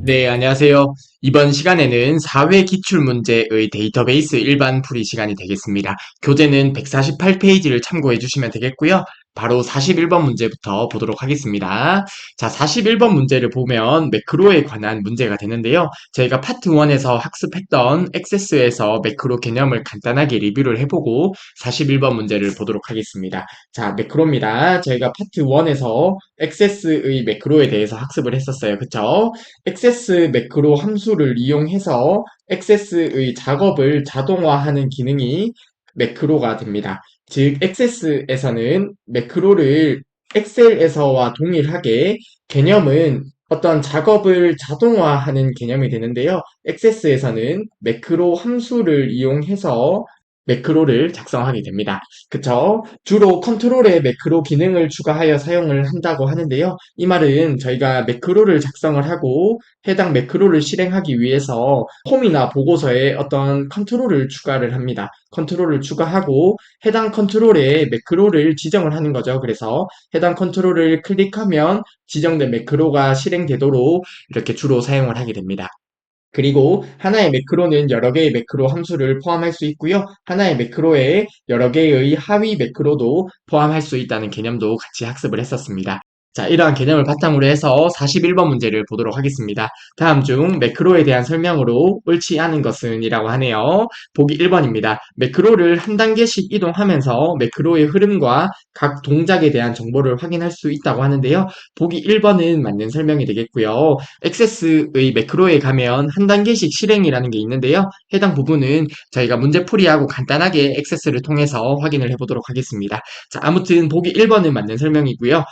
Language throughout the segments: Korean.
네, 안녕하세요. 이번 시간에는 사회 기출문제의 데이터베이스 일반 풀이 시간이 되겠습니다. 교재는 148페이지를 참고해 주시면 되겠고요. 바로 41번 문제부터 보도록 하겠습니다. 자, 41번 문제를 보면 매크로에 관한 문제가 되는데요. 저희가 파트 1에서 학습했던 액세스에서 매크로 개념을 간단하게 리뷰를 해보고 41번 문제를 보도록 하겠습니다. 자, 매크로입니다. 저희가 파트 1에서 액세스의 매크로에 대해서 학습을 했었어요. 그쵸? 액세스 매크로 함수를 이용해서 액세스의 작업을 자동화하는 기능이 매크로가 됩니다. 즉, 액세스에서는 매크로를 엑셀에서와 동일하게 개념은 어떤 작업을 자동화하는 개념이 되는데요. 액세스에서는 매크로 함수를 이용해서 매크로를 작성하게 됩니다. 그쵸? 주로 컨트롤에 매크로 기능을 추가하여 사용을 한다고 하는데요. 이 말은 저희가 매크로를 작성을 하고 해당 매크로를 실행하기 위해서 홈이나 보고서에 어떤 컨트롤을 추가를 합니다. 컨트롤을 추가하고 해당 컨트롤에 매크로를 지정을 하는 거죠. 그래서 해당 컨트롤을 클릭하면 지정된 매크로가 실행되도록 이렇게 주로 사용을 하게 됩니다. 그리고 하나의 매크로는 여러 개의 매크로 함수를 포함할 수 있고요. 하나의 매크로에 여러 개의 하위 매크로도 포함할 수 있다는 개념도 같이 학습을 했었습니다. 자, 이러한 개념을 바탕으로 해서 41번 문제를 보도록 하겠습니다. 다음 중 매크로에 대한 설명으로 옳지 않은 것은 이라고 하네요. 보기 1번입니다. 매크로를 한 단계씩 이동하면서 매크로의 흐름과 각 동작에 대한 정보를 확인할 수 있다고 하는데요. 보기 1번은 맞는 설명이 되겠고요. 액세스의 매크로에 가면 한 단계씩 실행이라는 게 있는데요. 해당 부분은 저희가 문제풀이하고 간단하게 액세스를 통해서 확인을 해보도록 하겠습니다. 자, 아무튼 보기 1번은 맞는 설명이고요.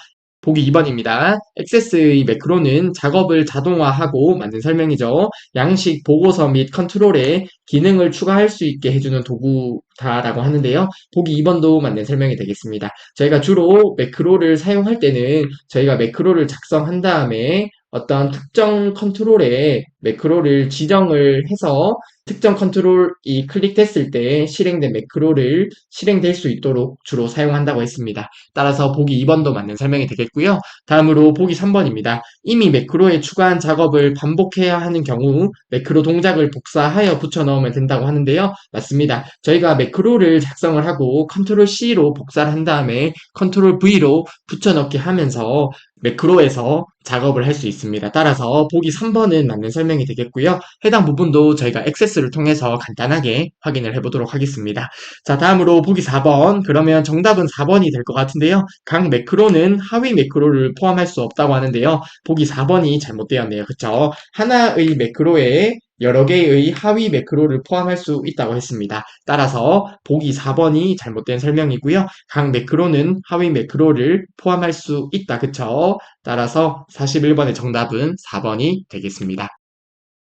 보기 2번입니다. 액세스의 매크로는 작업을 자동화하고 만든 설명이죠. 양식, 보고서 및 컨트롤에 기능을 추가할 수 있게 해주는 도구다라고 하는데요. 보기 2번도 맞는 설명이 되겠습니다. 저희가 주로 매크로를 사용할 때는 저희가 매크로를 작성한 다음에 어떤 특정 컨트롤에 매크로를 지정을 해서 특정 컨트롤이 클릭됐을 때 실행된 매크로를 실행될 수 있도록 주로 사용한다고 했습니다. 따라서 보기 2번도 맞는 설명이 되겠고요. 다음으로 보기 3번입니다. 이미 매크로에 추가한 작업을 반복해야 하는 경우 매크로 동작을 복사하여 붙여 넣으면 된다고 하는데요. 맞습니다. 저희가 매크로를 작성을 하고 컨트롤 C로 복사를 한 다음에 컨트롤 V로 붙여 넣기 하면서 매크로에서 작업을 할 수 있습니다. 따라서 보기 3번은 맞는 설명이 되겠고요. 해당 부분도 저희가 액세스를 통해서 간단하게 확인을 해보도록 하겠습니다. 자, 다음으로 보기 4번. 그러면 정답은 4번이 될 것 같은데요. 각 매크로는 하위 매크로를 포함할 수 없다고 하는데요. 보기 4번이 잘못되었네요. 그쵸? 하나의 매크로에 여러 개의 하위 매크로를 포함할 수 있다고 했습니다. 따라서 보기 4번이 잘못된 설명이고요. 각 매크로는 하위 매크로를 포함할 수 있다. 그쵸? 따라서 41번의 정답은 4번이 되겠습니다.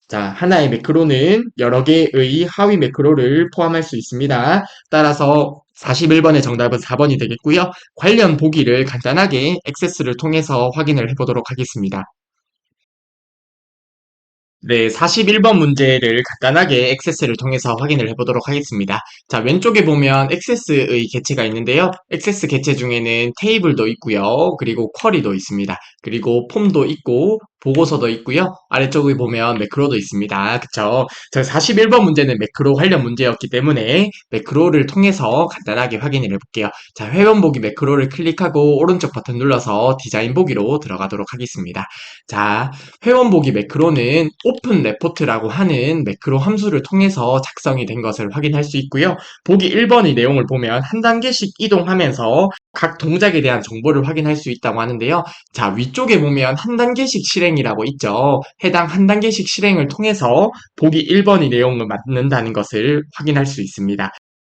자, 하나의 매크로는 여러 개의 하위 매크로를 포함할 수 있습니다. 따라서 41번의 정답은 4번이 되겠고요. 관련 보기를 간단하게 액세스를 통해서 확인을 해보도록 하겠습니다. 네, 41번 문제를 간단하게 액세스를 통해서 확인을 해보도록 하겠습니다. 자, 왼쪽에 보면 액세스의 개체가 있는데요. 액세스 개체 중에는 테이블도 있고요. 그리고 쿼리도 있습니다. 그리고 폼도 있고 보고서도 있고요. 아래쪽에 보면 매크로도 있습니다. 그쵸? 자, 41번 문제는 매크로 관련 문제였기 때문에 매크로를 통해서 간단하게 확인을 해볼게요. 자, 회원 보기 매크로를 클릭하고 오른쪽 버튼 눌러서 디자인 보기로 들어가도록 하겠습니다. 자, 회원 보기 매크로는 오픈 레포트라고 하는 매크로 함수를 통해서 작성이 된 것을 확인할 수 있고요. 보기 1번의 내용을 보면 한 단계씩 이동하면서 각 동작에 대한 정보를 확인할 수 있다고 하는데요. 자, 위쪽에 보면 한 단계씩 실행이라고 있죠. 해당 한 단계씩 실행을 통해서 보기 1번의 내용을 맞는다는 것을 확인할 수 있습니다.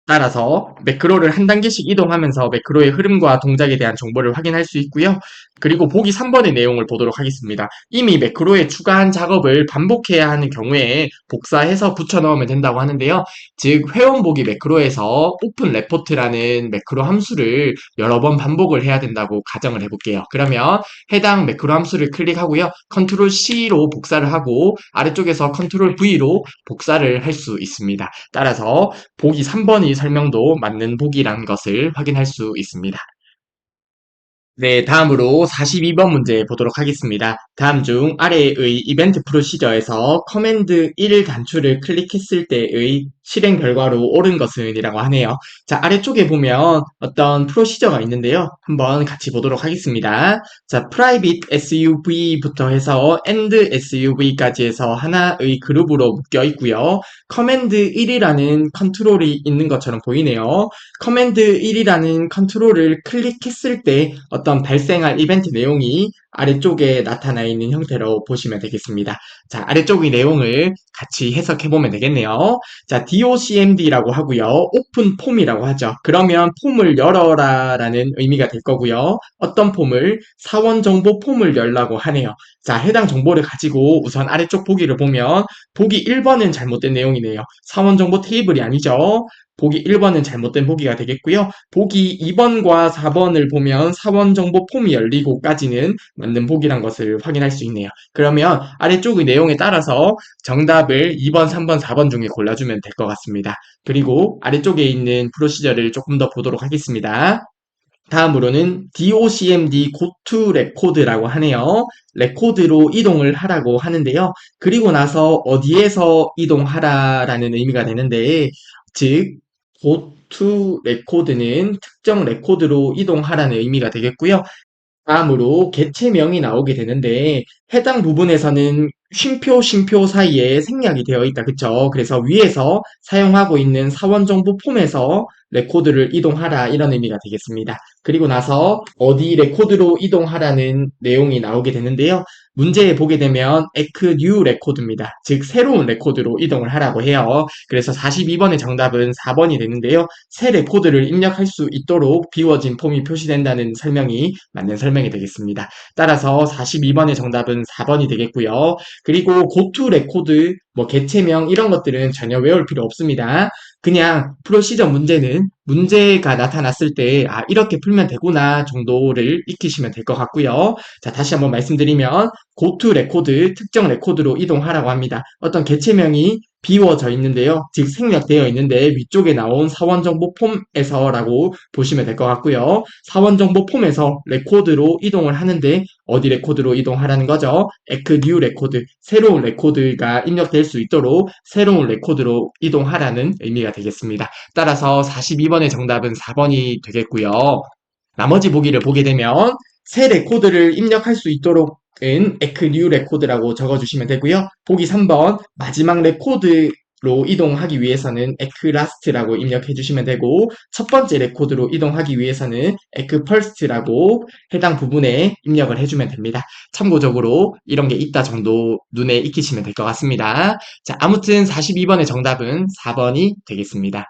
따라서 매크로를 한 단계씩 이동하면서 매크로의 흐름과 동작에 대한 정보를 확인할 수 있고요. 그리고 보기 3번의 내용을 보도록 하겠습니다. 이미 매크로에 추가한 작업을 반복해야 하는 경우에 복사해서 붙여 넣으면 된다고 하는데요. 즉, 회원 보기 매크로에서 오픈 레포트라는 매크로 함수를 여러 번 반복을 해야 된다고 가정을 해볼게요. 그러면 해당 매크로 함수를 클릭하고요. 컨트롤 C로 복사를 하고 아래쪽에서 컨트롤 V로 복사를 할 수 있습니다. 따라서 보기 3번의 설명도 맞는 보기라는 것을 확인할 수 있습니다. 네, 다음으로 42번 문제 보도록 하겠습니다. 다음 중 아래의 이벤트 프로시저에서 커맨드 1 단추를 클릭했을 때의 실행 결과로 옳은 것은 이라고 하네요. 자, 아래쪽에 보면 어떤 프로시저가 있는데요. 한번 같이 보도록 하겠습니다. 자, private SUV부터 해서 end SUV까지 해서 하나의 그룹으로 묶여 있고요. 커맨드 1이라는 컨트롤이 있는 것처럼 보이네요. 커맨드 1이라는 컨트롤을 클릭했을 때 어떤 발생할 이벤트 내용이 아래쪽에 나타나 있는 형태로 보시면 되겠습니다. 자, 아래쪽의 내용을 같이 해석해 보면 되겠네요. 자, docmd라고 하고요. 오픈 폼이라고 하죠. 그러면 폼을 열어라 라는 의미가 될 거고요. 어떤 폼을? 사원 정보 폼을 열라고 하네요. 자, 해당 정보를 가지고 우선 아래쪽 보기를 보면 보기 1번은 잘못된 내용이네요. 사원 정보 테이블이 아니죠. 보기 1번은 잘못된 보기가 되겠고요. 보기 2번과 4번을 보면 사원 정보 폼이 열리고까지는 맞는 보기란 것을 확인할 수 있네요. 그러면 아래쪽의 내용에 따라서 정답을 2번, 3번, 4번 중에 골라주면 될 것 같습니다. 그리고 아래쪽에 있는 프로시저를 조금 더 보도록 하겠습니다. 다음으로는 docmd goto record라고 하네요. 레코드로 이동을 하라고 하는데요. 그리고 나서 어디에서 이동하라라는 의미가 되는데, 즉 goto record는 특정 레코드로 이동하라는 의미가 되겠고요. 다음으로 개체명이 나오게 되는데 해당 부분에서는 쉼표 사이에 생략이 되어 있다. 그쵸? 그래서 위에서 사용하고 있는 사원정보 폼에서 레코드를 이동하라 이런 의미가 되겠습니다. 그리고 나서 어디 레코드로 이동하라는 내용이 나오게 되는데요. 문제에 보게 되면 에크 뉴 레코드입니다. 즉 새로운 레코드로 이동을 하라고 해요. 그래서 42번의 정답은 4번이 되는데요. 새 레코드를 입력할 수 있도록 비워진 폼이 표시된다는 설명이 맞는 설명이 되겠습니다. 따라서 42번의 정답은 4번이 되겠고요. 그리고 고투 레코드, 개체명 이런 것들은 전혀 외울 필요 없습니다. 그냥 프로시저 문제는 문제가 나타났을 때 이렇게 풀면 되구나 정도를 익히시면 될 것 같고요. 자, 다시 한번 말씀드리면 고투 레코드, 특정 레코드로 이동하라고 합니다. 어떤 개체명이 비워져 있는데요. 즉 생략되어 있는데 위쪽에 나온 사원정보 폼에서라고 보시면 될 것 같고요. 사원정보 폼에서 레코드로 이동을 하는데 어디 레코드로 이동하라는 거죠? 에크 뉴 레코드, 새로운 레코드가 입력될 수 있도록 새로운 레코드로 이동하라는 의미가 되겠습니다. 따라서 42번의 정답은 4번이 되겠고요. 나머지 보기를 보게 되면 새 레코드를 입력할 수 있도록 은 에크 뉴 레코드라고 적어주시면 되고요. 보기 3번 마지막 레코드로 이동하기 위해서는 에크 라스트라고 입력해 주시면 되고 첫 번째 레코드로 이동하기 위해서는 에크 퍼스트라고 해당 부분에 입력을 해주면 됩니다. 참고적으로 이런 게 있다 정도 눈에 익히시면 될 것 같습니다. 자, 아무튼 42번의 정답은 4번이 되겠습니다.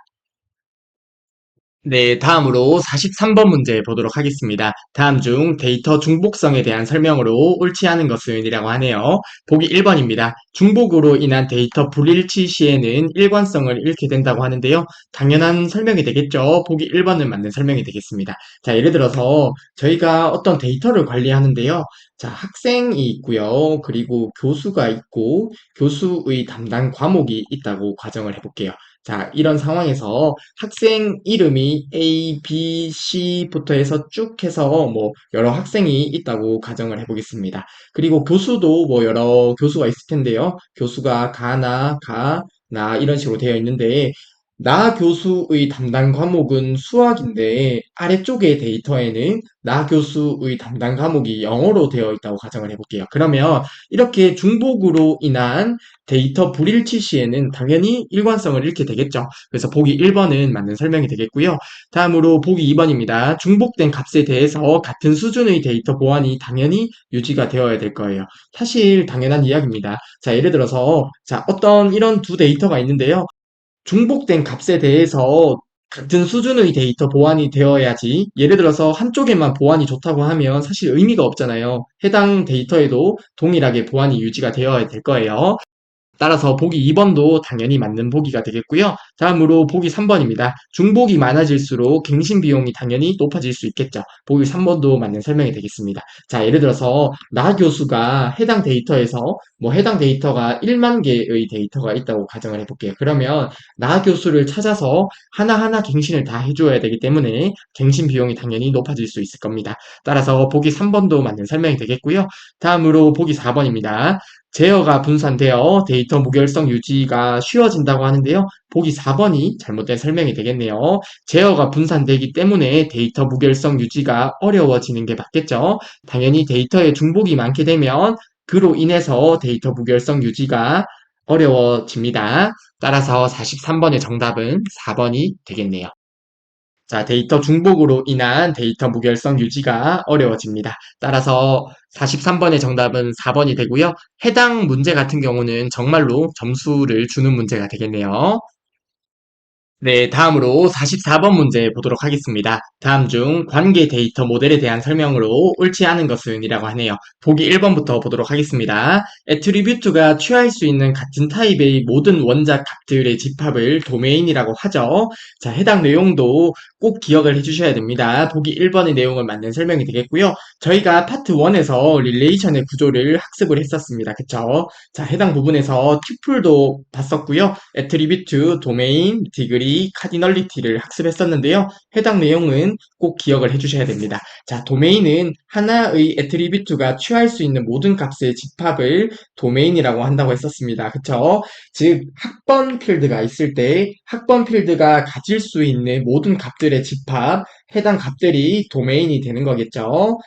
네, 다음으로 43번 문제 보도록 하겠습니다. 다음 중 데이터 중복성에 대한 설명으로 옳지 않은 것은 이라고 하네요. 보기 1번입니다. 중복으로 인한 데이터 불일치 시에는 일관성을 잃게 된다고 하는데요. 당연한 설명이 되겠죠. 보기 1번은 맞는 설명이 되겠습니다. 자, 예를 들어서 저희가 어떤 데이터를 관리하는데요. 자, 학생이 있고요. 그리고 교수가 있고 교수의 담당 과목이 있다고 가정을 해볼게요. 자, 이런 상황에서 학생 이름이 A, B, C부터 해서 쭉 해서 여러 학생이 있다고 가정을 해보겠습니다. 그리고 교수도 여러 교수가 있을 텐데요. 교수가 나 이런 식으로 되어 있는데 나 교수의 담당 과목은 수학인데 아래쪽의 데이터에는 나 교수의 담당 과목이 영어로 되어 있다고 가정을 해볼게요. 그러면 이렇게 중복으로 인한 데이터 불일치 시에는 당연히 일관성을 잃게 되겠죠. 그래서 보기 1번은 맞는 설명이 되겠고요. 다음으로 보기 2번입니다. 중복된 값에 대해서 같은 수준의 데이터 보안이 당연히 유지가 되어야 될 거예요. 사실 당연한 이야기입니다. 자, 예를 들어서 어떤 이런 두 데이터가 있는데요. 중복된 값에 대해서 같은 수준의 데이터 보안이 되어야지 예를 들어서 한쪽에만 보안이 좋다고 하면 사실 의미가 없잖아요. 해당 데이터에도 동일하게 보안이 유지가 되어야 될 거예요. 따라서 보기 2번도 당연히 맞는 보기가 되겠고요. 다음으로 보기 3번입니다. 중복이 많아질수록 갱신 비용이 당연히 높아질 수 있겠죠. 보기 3번도 맞는 설명이 되겠습니다. 자, 예를 들어서 나 교수가 해당 데이터에서 해당 데이터가 1만 개의 데이터가 있다고 가정을 해볼게요. 그러면 나 교수를 찾아서 하나하나 갱신을 다 해줘야 되기 때문에 갱신 비용이 당연히 높아질 수 있을 겁니다. 따라서 보기 3번도 맞는 설명이 되겠고요. 다음으로 보기 4번입니다. 제어가 분산되어 데이터 무결성 유지가 쉬워진다고 하는데요. 보기 4번이 잘못된 설명이 되겠네요. 제어가 분산되기 때문에 데이터 무결성 유지가 어려워지는 게 맞겠죠. 당연히 데이터에 중복이 많게 되면 그로 인해서 데이터 무결성 유지가 어려워집니다. 따라서 43번의 정답은 4번이 되겠네요. 자, 데이터 중복으로 인한 데이터 무결성 유지가 어려워집니다. 따라서 43번의 정답은 4번이 되고요. 해당 문제 같은 경우는 정말로 점수를 주는 문제가 되겠네요. 네, 다음으로 44번 문제 보도록 하겠습니다. 다음 중 관계 데이터 모델에 대한 설명으로 옳지 않은 것은 이라고 하네요. 보기 1번부터 보도록 하겠습니다. 애트리뷰트가 취할 수 있는 같은 타입의 모든 원작 값들의 집합을 도메인이라고 하죠. 자, 해당 내용도 꼭 기억을 해주셔야 됩니다. 보기 1번의 내용은 맞는 설명이 되겠고요. 저희가 파트 1에서 릴레이션의 구조를 학습을 했었습니다. 그쵸? 자, 해당 부분에서 튜플도 봤었고요. 애트리뷰트, 도메인, 디그리, 카디널리티를 학습했었는데요. 해당 내용은 꼭 기억을 해주셔야 됩니다. 자, 도메인은 하나의 애트리뷰트가 취할 수 있는 모든 값의 집합을 도메인이라고 한다고 했었습니다. 그쵸? 즉, 학번 필드가 있을 때 학번 필드가 가질 수 있는 모든 값들의 집합, 해당 값들이 도메인이 되는 거겠죠.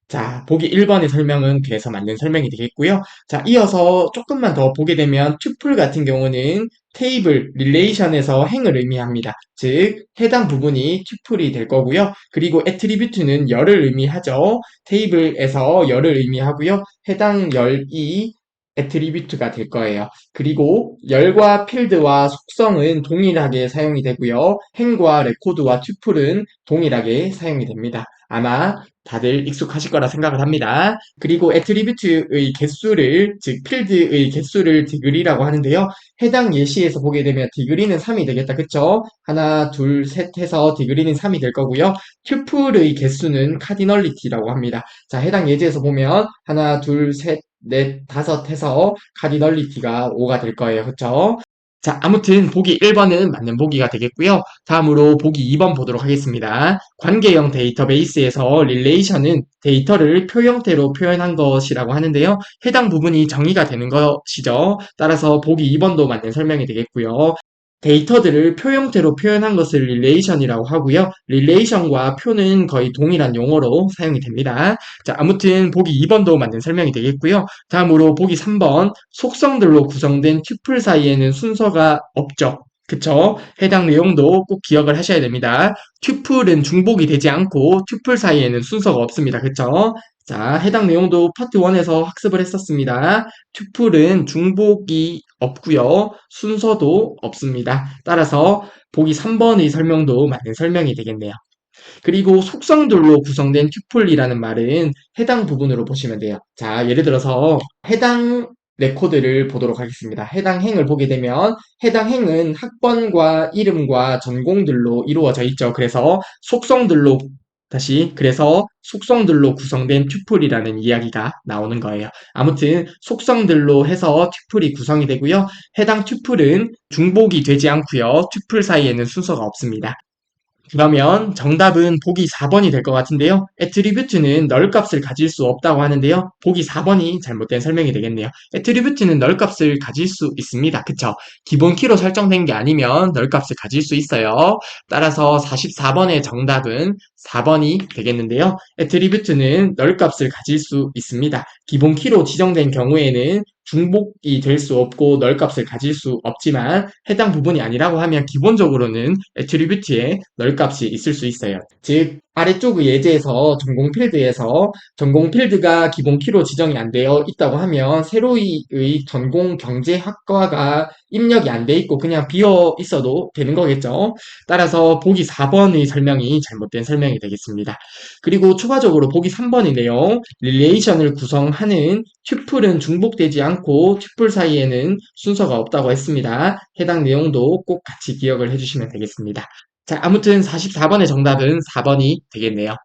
자, 보기 1번의 설명은 그래서 맞는 설명이 되겠고요. 자, 이어서 조금만 더 보게 되면 튜플 같은 경우는 테이블, 릴레이션에서 행을 의미합니다. 즉, 해당 부분이 튜플이 될 거고요. 그리고 애트리뷰트는 열을 의미하죠. 테이블에서 열을 의미하고요. 해당 열이 애트리뷰트가 될 거예요. 그리고 열과 필드와 속성은 동일하게 사용이 되고요. 행과 레코드와 튜플은 동일하게 사용이 됩니다. 아마 다들 익숙하실 거라 생각을 합니다. 그리고 애트리뷰트의 개수를, 즉 필드의 개수를 디그리라고 하는데요. 해당 예시에서 보게 되면 디그리는 3이 되겠다. 그쵸? 하나, 둘, 셋 해서 디그리는 3이 될 거고요. 튜플의 개수는 카디널리티라고 합니다. 자, 해당 예제에서 보면 하나, 둘, 셋, 넷, 다섯 해서 카디널리티가 5가 될 거예요. 그쵸? 자, 아무튼 보기 1번은 맞는 보기가 되겠고요. 다음으로 보기 2번 보도록 하겠습니다. 관계형 데이터베이스에서 릴레이션은 데이터를 표 형태로 표현한 것이라고 하는데요. 해당 부분이 정의가 되는 것이죠. 따라서 보기 2번도 맞는 설명이 되겠고요. 데이터들을 표 형태로 표현한 것을 릴레이션이라고 하고요. 릴레이션과 표는 거의 동일한 용어로 사용이 됩니다. 자, 아무튼 보기 2번도 맞는 설명이 되겠고요. 다음으로 보기 3번 속성들로 구성된 튜플 사이에는 순서가 없죠. 그쵸? 해당 내용도 꼭 기억을 하셔야 됩니다. 튜플은 중복이 되지 않고 튜플 사이에는 순서가 없습니다. 그쵸? 자, 해당 내용도 파트 1에서 학습을 했었습니다. 튜플은 중복이 없고요. 순서도 없습니다. 따라서 보기 3번의 설명도 맞는 설명이 되겠네요. 그리고 속성들로 구성된 튜플이라는 말은 해당 부분으로 보시면 돼요. 자, 예를 들어서 해당 레코드를 보도록 하겠습니다. 해당 행을 보게 되면 해당 행은 학번과 이름과 전공들로 이루어져 있죠. 그래서 속성들로 구성된 튜플이라는 이야기가 나오는 거예요. 아무튼 속성들로 해서 튜플이 구성이 되고요. 해당 튜플은 중복이 되지 않고요. 튜플 사이에는 순서가 없습니다. 그러면 정답은 보기 4번이 될 것 같은데요. 애트리뷰트는 널 값을 가질 수 없다고 하는데요. 보기 4번이 잘못된 설명이 되겠네요. 애트리뷰트는 널 값을 가질 수 있습니다. 그쵸? 기본 키로 설정된 게 아니면 널 값을 가질 수 있어요. 따라서 44번의 정답은 4번이 되겠는데요. 애트리뷰트는 널 값을 가질 수 있습니다. 기본 키로 지정된 경우에는 중복이 될 수 없고 널 값을 가질 수 없지만 해당 부분이 아니라고 하면 기본적으로는 애트리뷰트에 널 값이 있을 수 있어요. 즉 아래쪽 예제에서 전공 필드에서 전공 필드가 기본 키로 지정이 안 되어 있다고 하면 세로의 전공 경제학과가 입력이 안 돼 있고 그냥 비어 있어도 되는 거겠죠. 따라서 보기 4번의 설명이 잘못된 설명이 되겠습니다. 그리고 추가적으로 보기 3번인데요. 릴레이션을 구성하는 튜플은 중복되지 않고 튜플 사이에는 순서가 없다고 했습니다. 해당 내용도 꼭 같이 기억을 해주시면 되겠습니다. 자, 아무튼 44번의 정답은 4번이 되겠네요.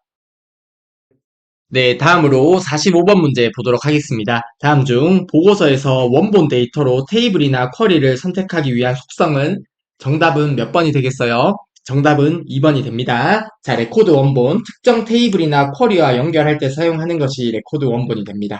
네, 다음으로 45번 문제 보도록 하겠습니다. 다음 중 보고서에서 원본 데이터로 테이블이나 쿼리를 선택하기 위한 속성은 정답은 몇 번이 되겠어요? 정답은 2번이 됩니다. 자, 레코드 원본, 특정 테이블이나 쿼리와 연결할 때 사용하는 것이 레코드 원본이 됩니다.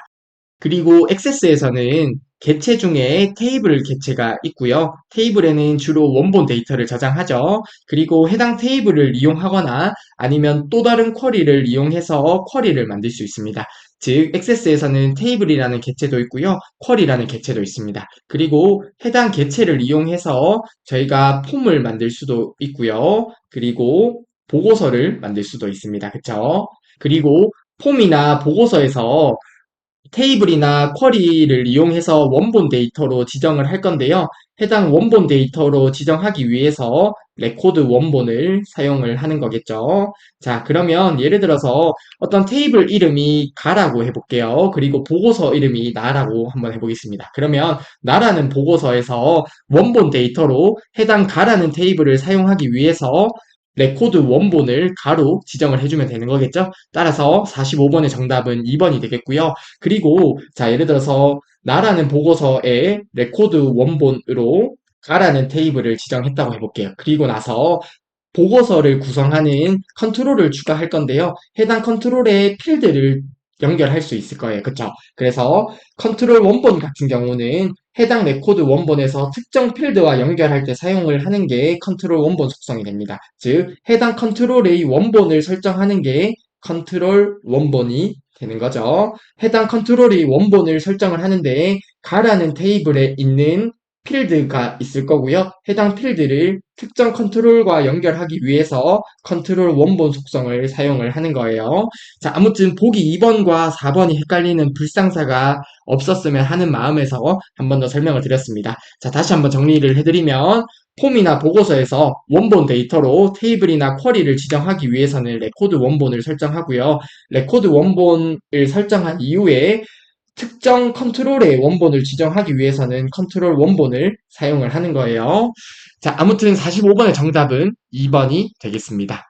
그리고 액세스에서는 개체 중에 테이블 개체가 있고요. 테이블에는 주로 원본 데이터를 저장하죠. 그리고 해당 테이블을 이용하거나 아니면 또 다른 쿼리를 이용해서 쿼리를 만들 수 있습니다. 즉, 액세스에서는 테이블이라는 개체도 있고요. 쿼리라는 개체도 있습니다. 그리고 해당 개체를 이용해서 저희가 폼을 만들 수도 있고요. 그리고 보고서를 만들 수도 있습니다. 그쵸? 그리고 폼이나 보고서에서 테이블이나 쿼리를 이용해서 원본 데이터로 지정을 할 건데요. 해당 원본 데이터로 지정하기 위해서 레코드 원본을 사용을 하는 거겠죠. 자, 그러면 예를 들어서 어떤 테이블 이름이 가라고 해볼게요. 그리고 보고서 이름이 나라고 한번 해보겠습니다. 그러면 나라는 보고서에서 원본 데이터로 해당 가라는 테이블을 사용하기 위해서 레코드 원본을 가로 지정을 해주면 되는 거겠죠. 따라서 45번의 정답은 2번이 되겠고요. 그리고 자 예를 들어서 나라는 보고서에 레코드 원본으로 가라는 테이블을 지정했다고 해볼게요. 그리고 나서 보고서를 구성하는 컨트롤을 추가할 건데요. 해당 컨트롤의 필드를 연결할 수 있을 거예요. 그쵸? 그래서 컨트롤 원본 같은 경우는 해당 레코드 원본에서 특정 필드와 연결할 때 사용을 하는 게 컨트롤 원본 속성이 됩니다. 즉, 해당 컨트롤의 원본을 설정하는 게 컨트롤 원본이 되는 거죠. 해당 컨트롤의 원본을 설정을 하는데 가라는 테이블에 있는 필드가 있을 거고요. 해당 필드를 특정 컨트롤과 연결하기 위해서 컨트롤 원본 속성을 사용을 하는 거예요. 자, 아무튼 보기 2번과 4번이 헷갈리는 불상사가 없었으면 하는 마음에서 한 번 더 설명을 드렸습니다. 자, 다시 한번 정리를 해드리면 폼이나 보고서에서 원본 데이터로 테이블이나 쿼리를 지정하기 위해서는 레코드 원본을 설정하고요. 레코드 원본을 설정한 이후에 특정 컨트롤의 원본을 지정하기 위해서는 컨트롤 원본을 사용을 하는 거예요. 자, 아무튼 45번의 정답은 2번이 되겠습니다.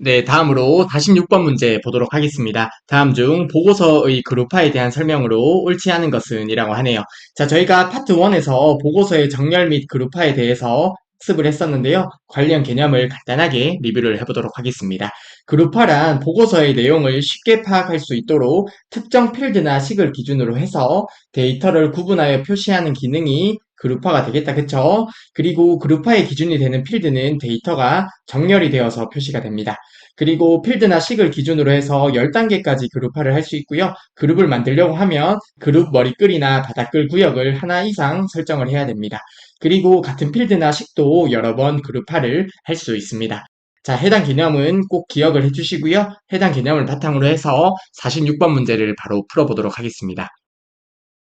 네, 다음으로 46번 문제 보도록 하겠습니다. 다음 중 보고서의 그룹화에 대한 설명으로 옳지 않은 것은 이라고 하네요. 자, 저희가 파트 1에서 보고서의 정렬 및 그룹화에 대해서 학습을 했었는데요. 관련 개념을 간단하게 리뷰를 해보도록 하겠습니다. 그룹화란 보고서의 내용을 쉽게 파악할 수 있도록 특정 필드나 식을 기준으로 해서 데이터를 구분하여 표시하는 기능이 그룹화가 되겠다. 그쵸? 그리고 그룹화의 기준이 되는 필드는 데이터가 정렬이 되어서 표시가 됩니다. 그리고 필드나 식을 기준으로 해서 10단계까지 그룹화를 할 수 있고요. 그룹을 만들려고 하면 그룹 머리글이나 바닥글 구역을 하나 이상 설정을 해야 됩니다. 그리고 같은 필드나 식도 여러 번 그룹화를 할 수 있습니다. 자, 해당 개념은 꼭 기억을 해주시고요. 해당 개념을 바탕으로 해서 46번 문제를 바로 풀어보도록 하겠습니다.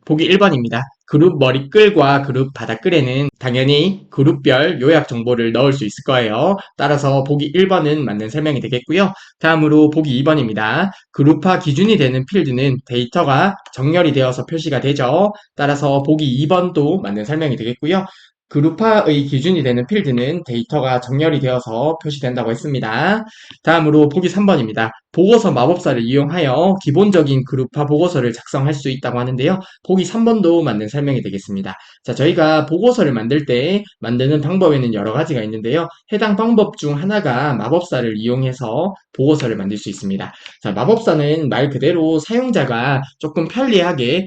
보기 1번입니다. 그룹 머리글과 그룹 바닥글에는 당연히 그룹별 요약 정보를 넣을 수 있을 거예요. 따라서 보기 1번은 맞는 설명이 되겠고요. 다음으로 보기 2번입니다. 그룹화 기준이 되는 필드는 데이터가 정렬이 되어서 표시가 되죠. 따라서 보기 2번도 맞는 설명이 되겠고요. 그룹화의 기준이 되는 필드는 데이터가 정렬이 되어서 표시된다고 했습니다. 다음으로 보기 3번입니다. 보고서 마법사를 이용하여 기본적인 그룹화 보고서를 작성할 수 있다고 하는데요. 보기 3번도 맞는 설명이 되겠습니다. 자, 저희가 보고서를 만들 때 만드는 방법에는 여러 가지가 있는데요. 해당 방법 중 하나가 마법사를 이용해서 보고서를 만들 수 있습니다. 자, 마법사는 말 그대로 사용자가 조금 편리하게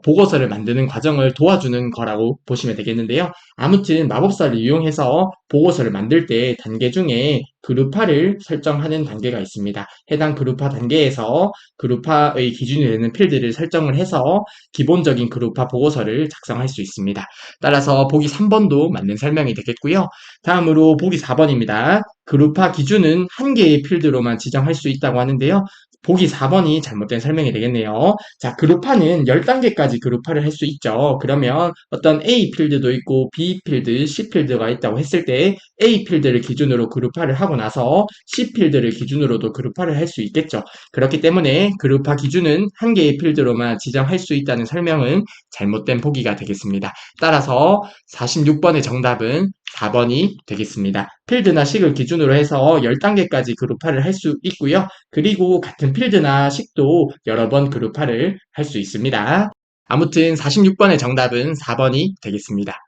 보고서를 만드는 과정을 도와주는 거라고 보시면 되겠는데요. 아무튼 마법사를 이용해서 보고서를 만들 때 단계 중에 그룹화를 설정하는 단계가 있습니다. 해당 그룹화 단계에서 그룹화의 기준이 되는 필드를 설정을 해서 기본적인 그룹화 보고서를 작성할 수 있습니다. 따라서 보기 3번도 맞는 설명이 되겠고요. 다음으로 보기 4번입니다. 그룹화 기준은 한 개의 필드로만 지정할 수 있다고 하는데요. 보기 4번이 잘못된 설명이 되겠네요. 자, 그룹화는 10단계까지 그룹화를 할 수 있죠. 그러면 어떤 A 필드도 있고 B 필드, C 필드가 있다고 했을 때 A 필드를 기준으로 그룹화를 하고 나서 C 필드를 기준으로도 그룹화를 할 수 있겠죠. 그렇기 때문에 그룹화 기준은 한 개의 필드로만 지정할 수 있다는 설명은 잘못된 보기가 되겠습니다. 따라서 46번의 정답은 4번이 되겠습니다. 필드나 식을 기준으로 해서 10단계까지 그룹화를 할 수 있고요. 그리고 같은 필드나 식도 여러 번 그룹화를 할 수 있습니다. 아무튼 46번의 정답은 4번이 되겠습니다.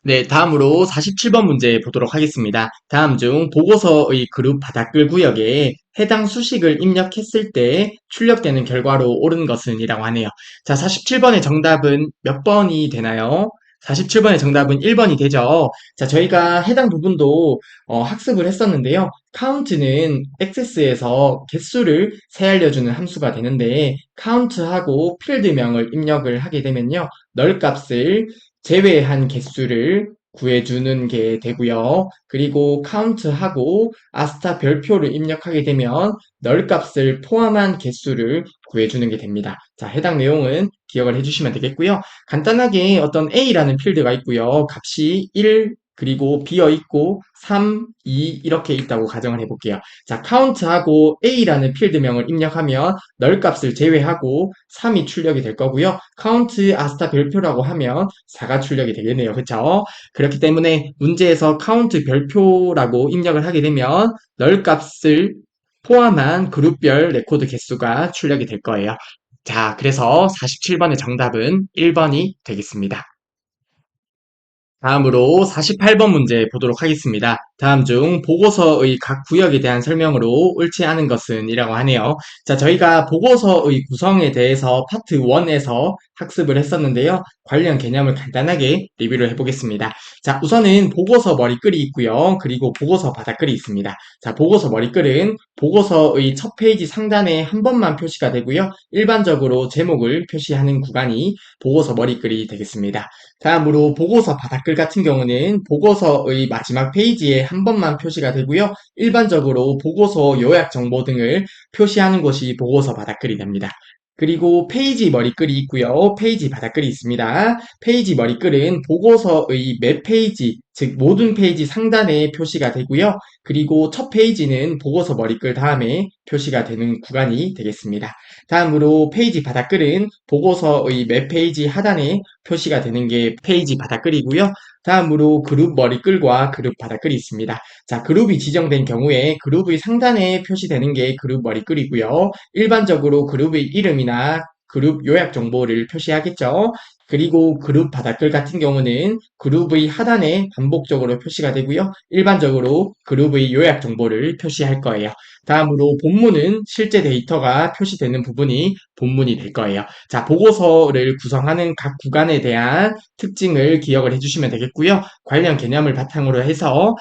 네, 다음으로 47번 문제 보도록 하겠습니다. 다음 중 보고서의 그룹 바닥글 구역에 해당 수식을 입력했을 때 출력되는 결과로 옳은 것은 이라고 하네요. 자, 47번의 정답은 몇 번이 되나요? 47번의 정답은 1번이 되죠. 자, 저희가 해당 부분도 학습을 했었는데요. count는 액세스에서 개수를 세알려주는 함수가 되는데 count하고 필드명을 입력을 하게 되면요. 널 값을 제외한 개수를 구해주는 게 되고요. 그리고 count하고 아스타 별표를 입력하게 되면 널 값을 포함한 개수를 구해주는 게 됩니다. 자, 해당 내용은 기억을 해주시면 되겠고요. 간단하게 어떤 A라는 필드가 있고요. 값이 1, 그리고 비어 있고 3, 2 이렇게 있다고 가정을 해볼게요. 자, count하고 A라는 필드명을 입력하면 널 값을 제외하고 3이 출력이 될 거고요. count 아스타 별표라고 하면 4가 출력이 되겠네요. 그쵸? 그렇기 때문에 문제에서 count 별표라고 입력을 하게 되면 널 값을 포함한 그룹별 레코드 개수가 출력이 될 거예요. 자, 그래서 47번의 정답은 1번이 되겠습니다. 다음으로 48번 문제 보도록 하겠습니다. 다음 중 보고서의 각 구역에 대한 설명으로 옳지 않은 것은 이라고 하네요. 자, 저희가 보고서의 구성에 대해서 파트 1에서 학습을 했었는데요. 관련 개념을 간단하게 리뷰를 해보겠습니다. 자, 우선은 보고서 머리글이 있고요. 그리고 보고서 바닥글이 있습니다. 자, 보고서 머리글은 보고서의 첫 페이지 상단에 한 번만 표시가 되고요. 일반적으로 제목을 표시하는 구간이 보고서 머리글이 되겠습니다. 다음으로 보고서 바닥글 같은 경우는 보고서의 마지막 페이지에 한 번만 표시가 되고요. 일반적으로 보고서 요약 정보 등을 표시하는 곳이 보고서 바닥글이 됩니다. 그리고 페이지 머리글이 있고요. 페이지 바닥글이 있습니다. 페이지 머리글은 보고서의 매 페이지, 즉 모든 페이지 상단에 표시가 되고요. 그리고 첫 페이지는 보고서 머리글 다음에 표시가 되는 구간이 되겠습니다. 다음으로 페이지 바닥글은 보고서의 매 페이지 하단에 표시가 되는 게 페이지 바닥글이고요. 다음으로 그룹 머리글과 그룹 바닥글이 있습니다. 자, 그룹이 지정된 경우에 그룹의 상단에 표시되는 게 그룹 머리글이고요. 일반적으로 그룹의 이름이나 그룹 요약 정보를 표시하겠죠. 그리고 그룹 바닥글 같은 경우는 그룹의 하단에 반복적으로 표시가 되고요. 일반적으로 그룹의 요약 정보를 표시할 거예요. 다음으로 본문은 실제 데이터가 표시되는 부분이 본문이 될 거예요. 자, 보고서를 구성하는 각 구간에 대한 특징을 기억을 해주시면 되겠고요. 관련 개념을 바탕으로 해서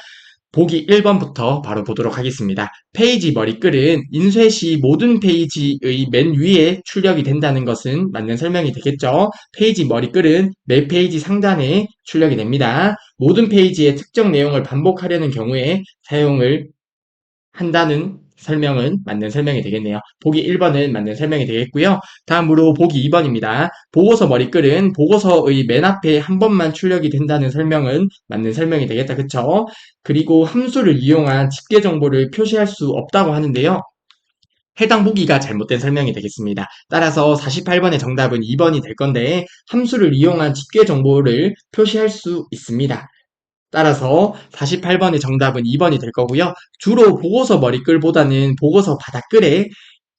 보기 1번부터 바로 보도록 하겠습니다. 페이지 머리글은 인쇄 시 모든 페이지의 맨 위에 출력이 된다는 것은 맞는 설명이 되겠죠. 페이지 머리글은 매 페이지 상단에 출력이 됩니다. 모든 페이지의 특정 내용을 반복하려는 경우에 사용을 한다는 설명은 맞는 설명이 되겠네요. 보기 1번은 맞는 설명이 되겠고요. 다음으로 보기 2번입니다. 보고서 머리글은 보고서의 맨 앞에 한 번만 출력이 된다는 설명은 맞는 설명이 되겠다. 그쵸? 그리고 함수를 이용한 집계 정보를 표시할 수 없다고 하는데요. 해당 보기가 잘못된 설명이 되겠습니다. 따라서 48번의 정답은 2번이 될 건데 함수를 이용한 집계 정보를 표시할 수 있습니다. 따라서 48번의 정답은 2번이 될 거고요. 주로 보고서 머리글보다는 보고서 바닥글에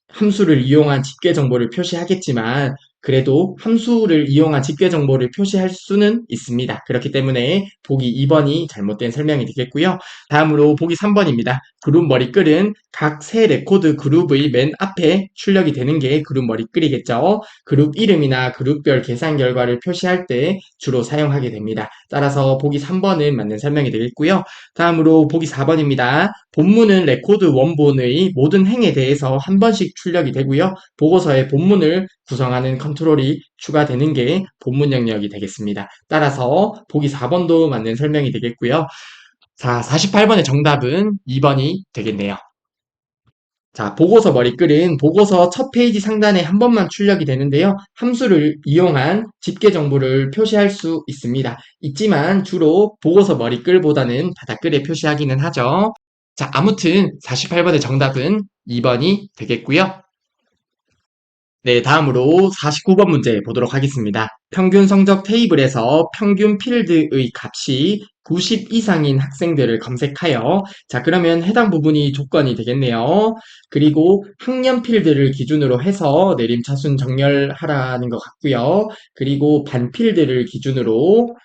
함수를 이용한 집계 정보를 표시하겠지만 그래도 함수를 이용한 집계 정보를 표시할 수는 있습니다. 그렇기 때문에 보기 2번이 잘못된 설명이 되겠고요. 다음으로 보기 3번입니다. 그룹 머리글은 각 세 레코드 그룹의 맨 앞에 출력이 되는 게 그룹 머리글이겠죠. 그룹 이름이나 그룹별 계산 결과를 표시할 때 주로 사용하게 됩니다. 따라서 보기 3번은 맞는 설명이 되겠고요. 다음으로 보기 4번입니다. 본문은 레코드 원본의 모든 행에 대해서 한 번씩 출력이 되고요. 보고서에 본문을 구성하는 컨트롤이 추가되는 게 본문 영역이 되겠습니다. 따라서 보기 4번도 맞는 설명이 되겠고요. 자, 48번의 정답은 2번이 되겠네요. 자, 보고서 머리글은 보고서 첫 페이지 상단에 한 번만 출력이 되는데요. 함수를 이용한 집계 정보를 표시할 수 있습니다. 있지만 주로 보고서 머리글보다는 바닥글에 표시하기는 하죠. 자, 아무튼 48번의 정답은 2번이 되겠고요. 네, 다음으로 49번 문제 보도록 하겠습니다. 평균 성적 테이블에서 평균 필드의 값이 90 이상인 학생들을 검색하여, 자, 그러면 해당 부분이 조건이 되겠네요. 그리고 학년 필드를 기준으로 해서 내림차순 정렬하라는 것 같고요. 그리고 반 필드를 기준으로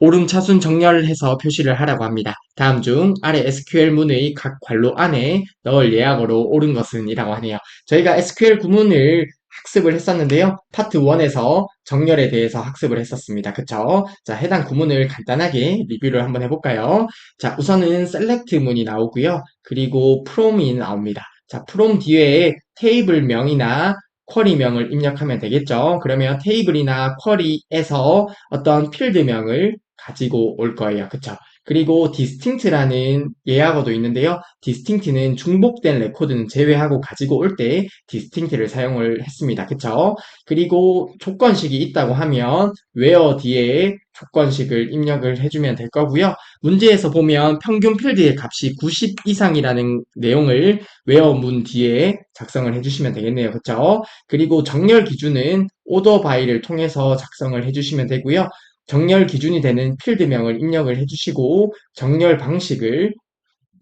오름차순 정렬해서 표시를 하라고 합니다. 다음 중 아래 SQL문의 각 괄호 안에 넣을 예약어로 옳은 것은 이라고 하네요. 저희가 SQL 구문을 학습을 했었는데요. 파트 1에서 정렬에 대해서 학습을 했었습니다. 그쵸? 자, 해당 구문을 간단하게 리뷰를 한번 해볼까요? 자, 우선은 select 문이 나오고요. 그리고 from이 나옵니다. 자, from 뒤에 테이블명이나 쿼리명을 입력하면 되겠죠. 그러면 테이블이나 쿼리에서 어떤 필드명을 가지고 올 거예요. 그쵸? 그리고 distinct라는 예약어도 있는데요. distinct는 중복된 레코드는 제외하고 가지고 올 때 distinct를 사용을 했습니다. 그쵸? 그리고 조건식이 있다고 하면 where 뒤에 조건식을 입력을 해주면 될 거고요. 문제에서 보면 평균 필드의 값이 90 이상이라는 내용을 where 문 뒤에 작성을 해주시면 되겠네요. 그쵸? 그리고 정렬 기준은 order by를 통해서 작성을 해주시면 되고요. 정렬 기준이 되는 필드명을 입력을 해주시고 정렬 방식을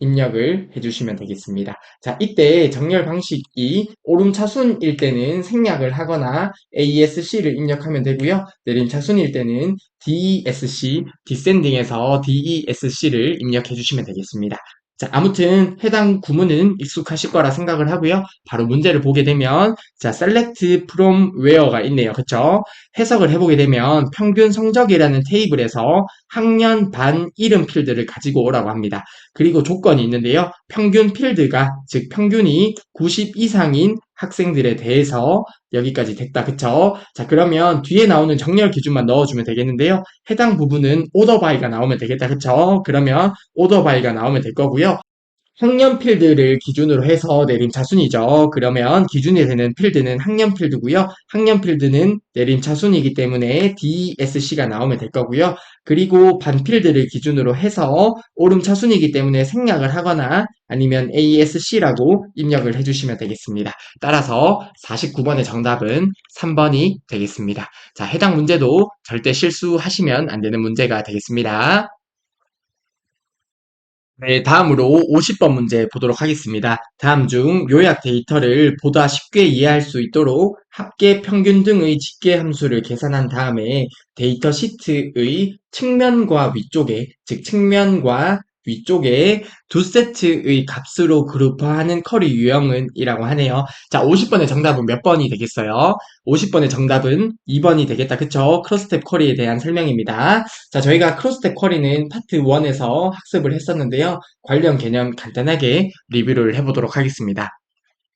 입력을 해주시면 되겠습니다. 자, 이때 정렬 방식이 오름차순일 때는 생략을 하거나 ASC를 입력하면 되고요. 내림차순일 때는 DESC, 디센딩에서 DESC를 입력해 주시면 되겠습니다. 자, 아무튼 해당 구문은 익숙하실 거라 생각을 하고요. 바로 문제를 보게 되면 자, select from where가 있네요. 그쵸? 해석을 해보게 되면 평균 성적이라는 테이블에서 학년, 반, 이름 필드를 가지고 오라고 합니다. 그리고 조건이 있는데요. 평균 필드가, 즉 평균이 90 이상인 학생들에 대해서 여기까지 됐다. 그쵸? 자, 그러면 뒤에 나오는 정렬 기준만 넣어주면 되겠는데요. 해당 부분은 order by가 나오면 되겠다. 그쵸? 그러면 order by가 나오면 될 거고요. 학년 필드를 기준으로 해서 내림 차순이죠. 그러면 기준이 되는 필드는 학년 필드고요. 학년 필드는 내림 차순이기 때문에 DSC가 나오면 될 거고요. 그리고 반 필드를 기준으로 해서 오름 차순이기 때문에 생략을 하거나 아니면 ASC라고 입력을 해주시면 되겠습니다. 따라서 49번의 정답은 3번이 되겠습니다. 자, 해당 문제도 절대 실수하시면 안 되는 문제가 되겠습니다. 네, 다음으로 50번 문제 보도록 하겠습니다. 다음 중 요약 데이터를 보다 쉽게 이해할 수 있도록 합계, 평균 등의 집계 함수를 계산한 다음에 데이터 시트의 측면과 위쪽에, 즉 측면과 위쪽에 두 세트의 값으로 그룹화하는 커리 유형은 이라고 하네요. 자, 50번의 정답은 몇 번이 되겠어요? 50번의 정답은 2번이 되겠다. 그쵸? 크로스텝 쿼리에 대한 설명입니다. 자, 저희가 크로스텝 쿼리는 파트 1에서 학습을 했었는데요. 관련 개념 간단하게 리뷰를 해보도록 하겠습니다.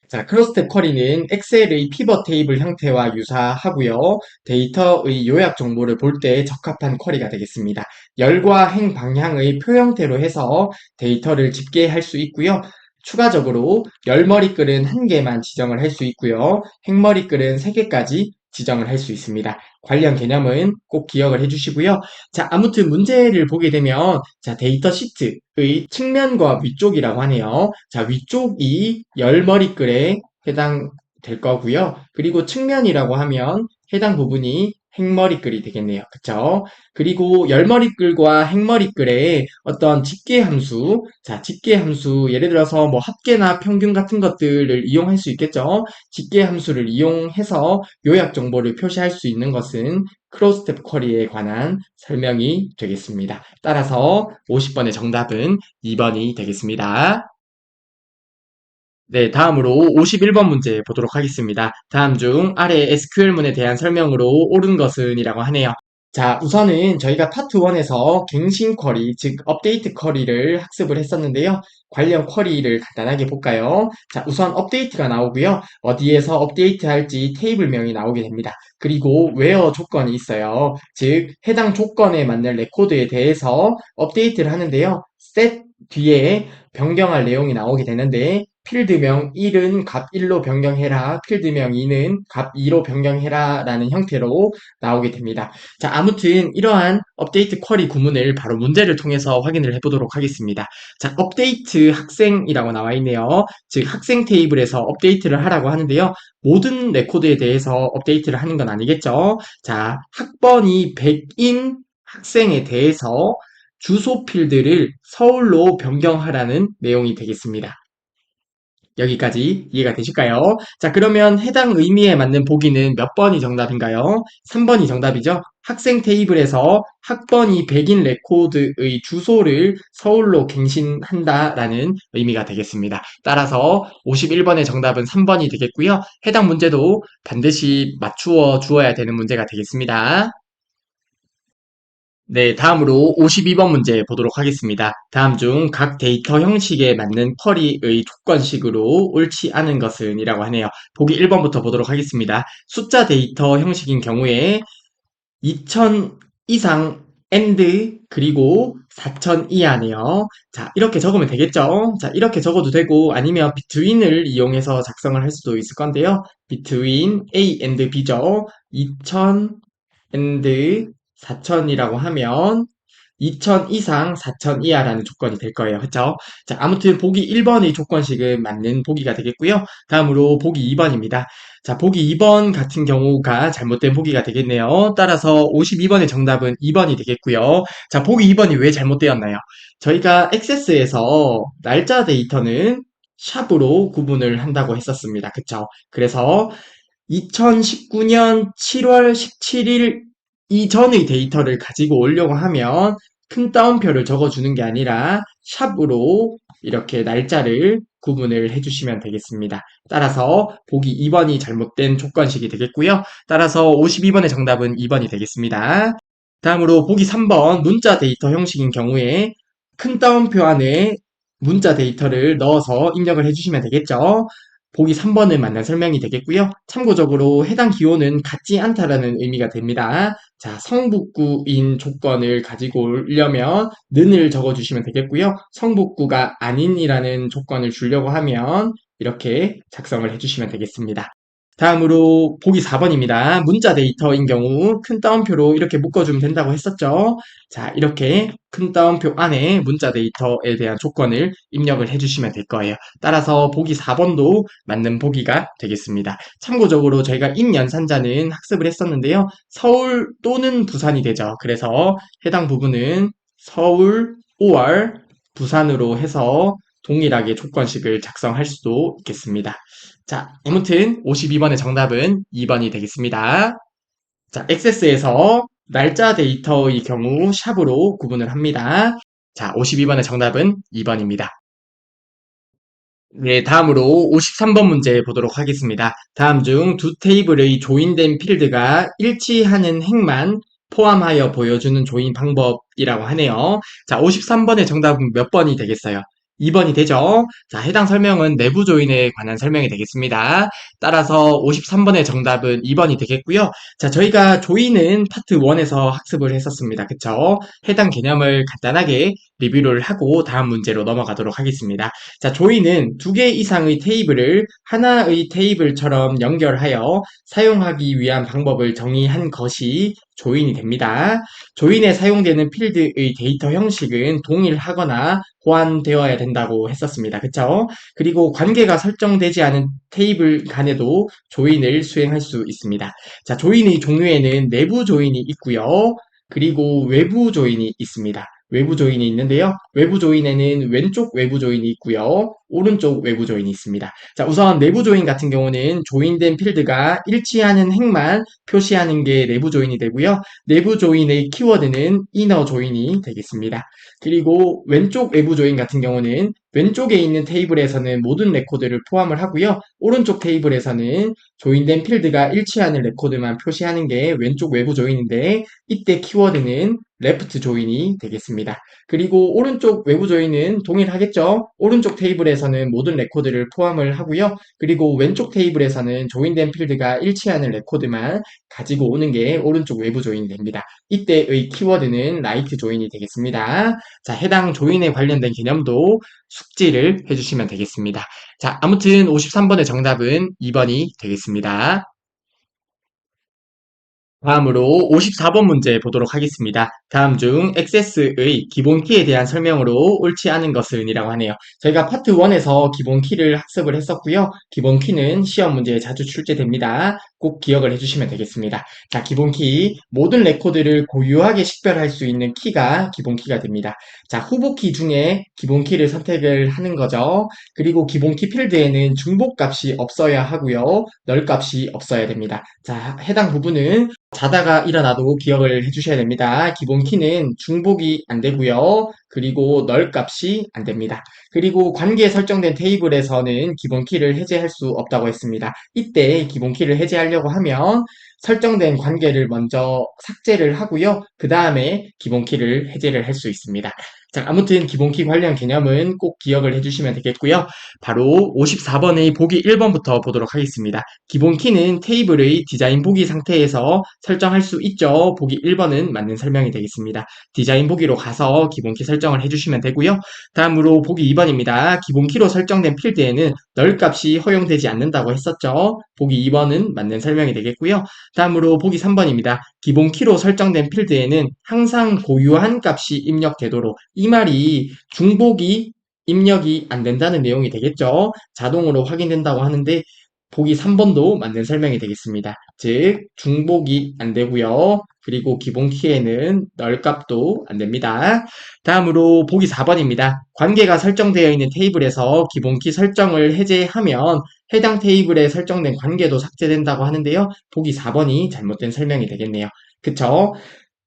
자, 크로스텝 쿼리는 엑셀의 피벗 테이블 형태와 유사하고요. 데이터의 요약 정보를 볼 때 적합한 쿼리가 되겠습니다. 열과 행 방향의 표 형태로 해서 데이터를 집계할 수 있고요. 추가적으로 열머리글은 한 개만 지정을 할 수 있고요. 행머리글은 세 개까지 지정을 할 수 있습니다. 관련 개념은 꼭 기억을 해주시고요. 자, 아무튼 문제를 보게 되면 자, 데이터 시트의 측면과 위쪽이라고 하네요. 자, 위쪽이 열머리글에 해당될 거고요. 그리고 측면이라고 하면 해당 부분이 행머리글이 되겠네요. 그쵸? 그리고 열머리글과 행머리글의 어떤 집계함수, 자, 집계함수, 예를 들어서 뭐 합계나 평균 같은 것들을 이용할 수 있겠죠? 집계함수를 이용해서 요약 정보를 표시할 수 있는 것은 크로스텝 쿼리에 관한 설명이 되겠습니다. 따라서 50번의 정답은 2번이 되겠습니다. 네, 다음으로 51번 문제 보도록 하겠습니다. 다음 중 아래 SQL문에 대한 설명으로 옳은 것은 이라고 하네요. 자, 우선은 저희가 파트 1에서 갱신 쿼리, 즉 업데이트 쿼리를 학습을 했었는데요. 관련 쿼리를 간단하게 볼까요? 자, 우선 업데이트가 나오고요. 어디에서 업데이트 할지 테이블명이 나오게 됩니다. 그리고 웨어 조건이 있어요. 즉, 해당 조건에 맞는 레코드에 대해서 업데이트를 하는데요. set 뒤에 변경할 내용이 나오게 되는데 필드명 1은 값 1로 변경해라, 필드명 2는 값 2로 변경해라 라는 형태로 나오게 됩니다. 자, 아무튼 이러한 업데이트 쿼리 구문을 바로 문제를 통해서 확인을 해보도록 하겠습니다. 자, 업데이트 학생이라고 나와 있네요. 즉, 학생 테이블에서 업데이트를 하라고 하는데요. 모든 레코드에 대해서 업데이트를 하는 건 아니겠죠? 자, 학번이 100인 학생에 대해서 주소 필드를 서울로 변경하라는 내용이 되겠습니다. 여기까지 이해가 되실까요? 자, 그러면 해당 의미에 맞는 보기는 몇 번이 정답인가요? 3번이 정답이죠? 학생 테이블에서 학번이 100인 레코드의 주소를 서울로 갱신한다라는 의미가 되겠습니다. 따라서 51번의 정답은 3번이 되겠고요. 해당 문제도 반드시 맞추어 주어야 되는 문제가 되겠습니다. 네, 다음으로 52번 문제 보도록 하겠습니다. 다음 중 각 데이터 형식에 맞는 쿼리의 조건식으로 옳지 않은 것은 이라고 하네요. 보기 1번부터 보도록 하겠습니다. 숫자 데이터 형식인 경우에 2000 이상 and 그리고 4000 이하네요. 자, 이렇게 적으면 되겠죠? 자, 이렇게 적어도 되고 아니면 between을 이용해서 작성을 할 수도 있을 건데요. between A and B죠. 2000 and 4000이라고 하면 2000 이상 4000 이하라는 조건이 될 거예요. 그쵸? 자, 아무튼 보기 1번의 조건식은 맞는 보기가 되겠고요. 다음으로 보기 2번입니다. 자, 보기 2번 같은 경우가 잘못된 보기가 되겠네요. 따라서 52번의 정답은 2번이 되겠고요. 자, 보기 2번이 왜 잘못되었나요? 저희가 액세스에서 날짜 데이터는 샵으로 구분을 한다고 했었습니다. 그쵸? 그래서 2019년 7월 17일 이전의 데이터를 가지고 오려고 하면 큰 따옴표를 적어주는 게 아니라 샵으로 이렇게 날짜를 구분을 해주시면 되겠습니다. 따라서 보기 2번이 잘못된 조건식이 되겠고요. 따라서 52번의 정답은 2번이 되겠습니다. 다음으로 보기 3번 문자 데이터 형식인 경우에 큰 따옴표 안에 문자 데이터를 넣어서 입력을 해주시면 되겠죠. 보기 3번을 만난 설명이 되겠고요. 참고적으로 해당 기호는 같지 않다라는 의미가 됩니다. 자, 성북구인 조건을 가지고 오려면 는을 적어주시면 되겠고요. 성북구가 아닌이라는 조건을 주려고 하면 이렇게 작성을 해주시면 되겠습니다. 다음으로 보기 4번입니다. 문자 데이터인 경우 큰 따옴표로 이렇게 묶어주면 된다고 했었죠. 자, 이렇게 큰 따옴표 안에 문자 데이터에 대한 조건을 입력을 해주시면 될 거예요. 따라서 보기 4번도 맞는 보기가 되겠습니다. 참고적으로 저희가 인연산자는 학습을 했었는데요. 서울 또는 부산이 되죠. 그래서 해당 부분은 서울 or 부산으로 해서 동일하게 조건식을 작성할 수도 있겠습니다. 자, 아무튼 52번의 정답은 2번이 되겠습니다. 자, 액세스에서 날짜 데이터의 경우 샵으로 구분을 합니다. 자, 52번의 정답은 2번입니다. 네, 다음으로 53번 문제 보도록 하겠습니다. 다음 중 두 테이블의 조인된 필드가 일치하는 행만 포함하여 보여주는 조인 방법이라고 하네요. 자, 53번의 정답은 몇 번이 되겠어요? 2번이 되죠? 자, 해당 설명은 내부 조인에 관한 설명이 되겠습니다. 따라서 53번의 정답은 2번이 되겠고요. 자, 저희가 조인은 파트 1에서 학습을 했었습니다. 그쵸? 해당 개념을 간단하게 리뷰를 하고 다음 문제로 넘어가도록 하겠습니다. 자, 조인은 두 개 이상의 테이블을 하나의 테이블처럼 연결하여 사용하기 위한 방법을 정의한 것이 조인이 됩니다. 조인에 사용되는 필드의 데이터 형식은 동일하거나 호환되어야 된다고 했었습니다. 그쵸? 그리고 관계가 설정되지 않은 테이블 간에도 조인을 수행할 수 있습니다. 자, 조인의 종류에는 내부 조인이 있고요. 그리고 외부 조인이 있습니다. 외부 조인이 있는데요. 외부 조인에는 왼쪽 외부 조인이 있고요. 오른쪽 외부 조인이 있습니다. 자, 우선 내부 조인 같은 경우는 조인된 필드가 일치하는 행만 표시하는 게 내부 조인이 되고요. 내부 조인의 키워드는 이너 조인이 되겠습니다. 그리고 왼쪽 외부 조인 같은 경우는 왼쪽에 있는 테이블에서는 모든 레코드를 포함을 하고요. 오른쪽 테이블에서는 조인된 필드가 일치하는 레코드만 표시하는 게 왼쪽 외부 조인인데 이때 키워드는 레프트 조인이 되겠습니다. 그리고 오른쪽 외부 조인은 동일하겠죠? 오른쪽 테이블에서는 모든 레코드를 포함을 하고요. 그리고 왼쪽 테이블에서는 조인된 필드가 일치하는 레코드만 가지고 오는 게 오른쪽 외부 조인이 됩니다. 이때의 키워드는 라이트 조인이 되겠습니다. 자, 해당 조인에 관련된 개념도 숙지를 해주시면 되겠습니다. 자, 아무튼 53번의 정답은 2번이 되겠습니다. 다음으로 54번 문제 보도록 하겠습니다. 다음 중 액세스의 기본 키에 대한 설명으로 옳지 않은 것은 이라고 하네요. 저희가 파트 1에서 기본 키를 학습을 했었고요. 기본 키는 시험 문제에 자주 출제됩니다. 꼭 기억을 해주시면 되겠습니다. 자, 기본 키, 모든 레코드를 고유하게 식별할 수 있는 키가 기본 키가 됩니다. 자, 후보 키 중에 기본 키를 선택을 하는 거죠. 그리고 기본 키 필드에는 중복 값이 없어야 하고요. 널 값이 없어야 됩니다. 자, 해당 부분은 자다가 일어나도 기억을 해주셔야 됩니다. 기본 키는 중복이 안 되고요. 그리고 널 값이 안 됩니다. 그리고 관계에 설정된 테이블에서는 기본 키를 해제할 수 없다고 했습니다. 이때 기본 키를 해제하려고 하면 설정된 관계를 먼저 삭제를 하고요. 그 다음에 기본 키를 해제를 할 수 있습니다. 자, 아무튼 기본 키 관련 개념은 꼭 기억을 해주시면 되겠고요. 바로 54번의 보기 1번부터 보도록 하겠습니다. 기본 키는 테이블의 디자인 보기 상태에서 설정할 수 있죠. 보기 1번은 맞는 설명이 되겠습니다. 디자인 보기로 가서 기본 키 설정을 해주시면 되고요. 다음으로 보기 2번입니다. 기본 키로 설정된 필드에는 널 값이 허용되지 않는다고 했었죠. 보기 2번은 맞는 설명이 되겠고요. 다음으로 보기 3번입니다. 기본 키로 설정된 필드에는 항상 고유한 값이 입력되도록, 이 말이 중복이 입력이 안 된다는 내용이 되겠죠. 자동으로 확인된다고 하는데 보기 3번도 맞는 설명이 되겠습니다. 즉 중복이 안 되고요. 그리고 기본 키에는 널 값도 안 됩니다. 다음으로 보기 4번입니다. 관계가 설정되어 있는 테이블에서 기본 키 설정을 해제하면 해당 테이블에 설정된 관계도 삭제된다고 하는데요. 보기 4번이 잘못된 설명이 되겠네요. 그쵸?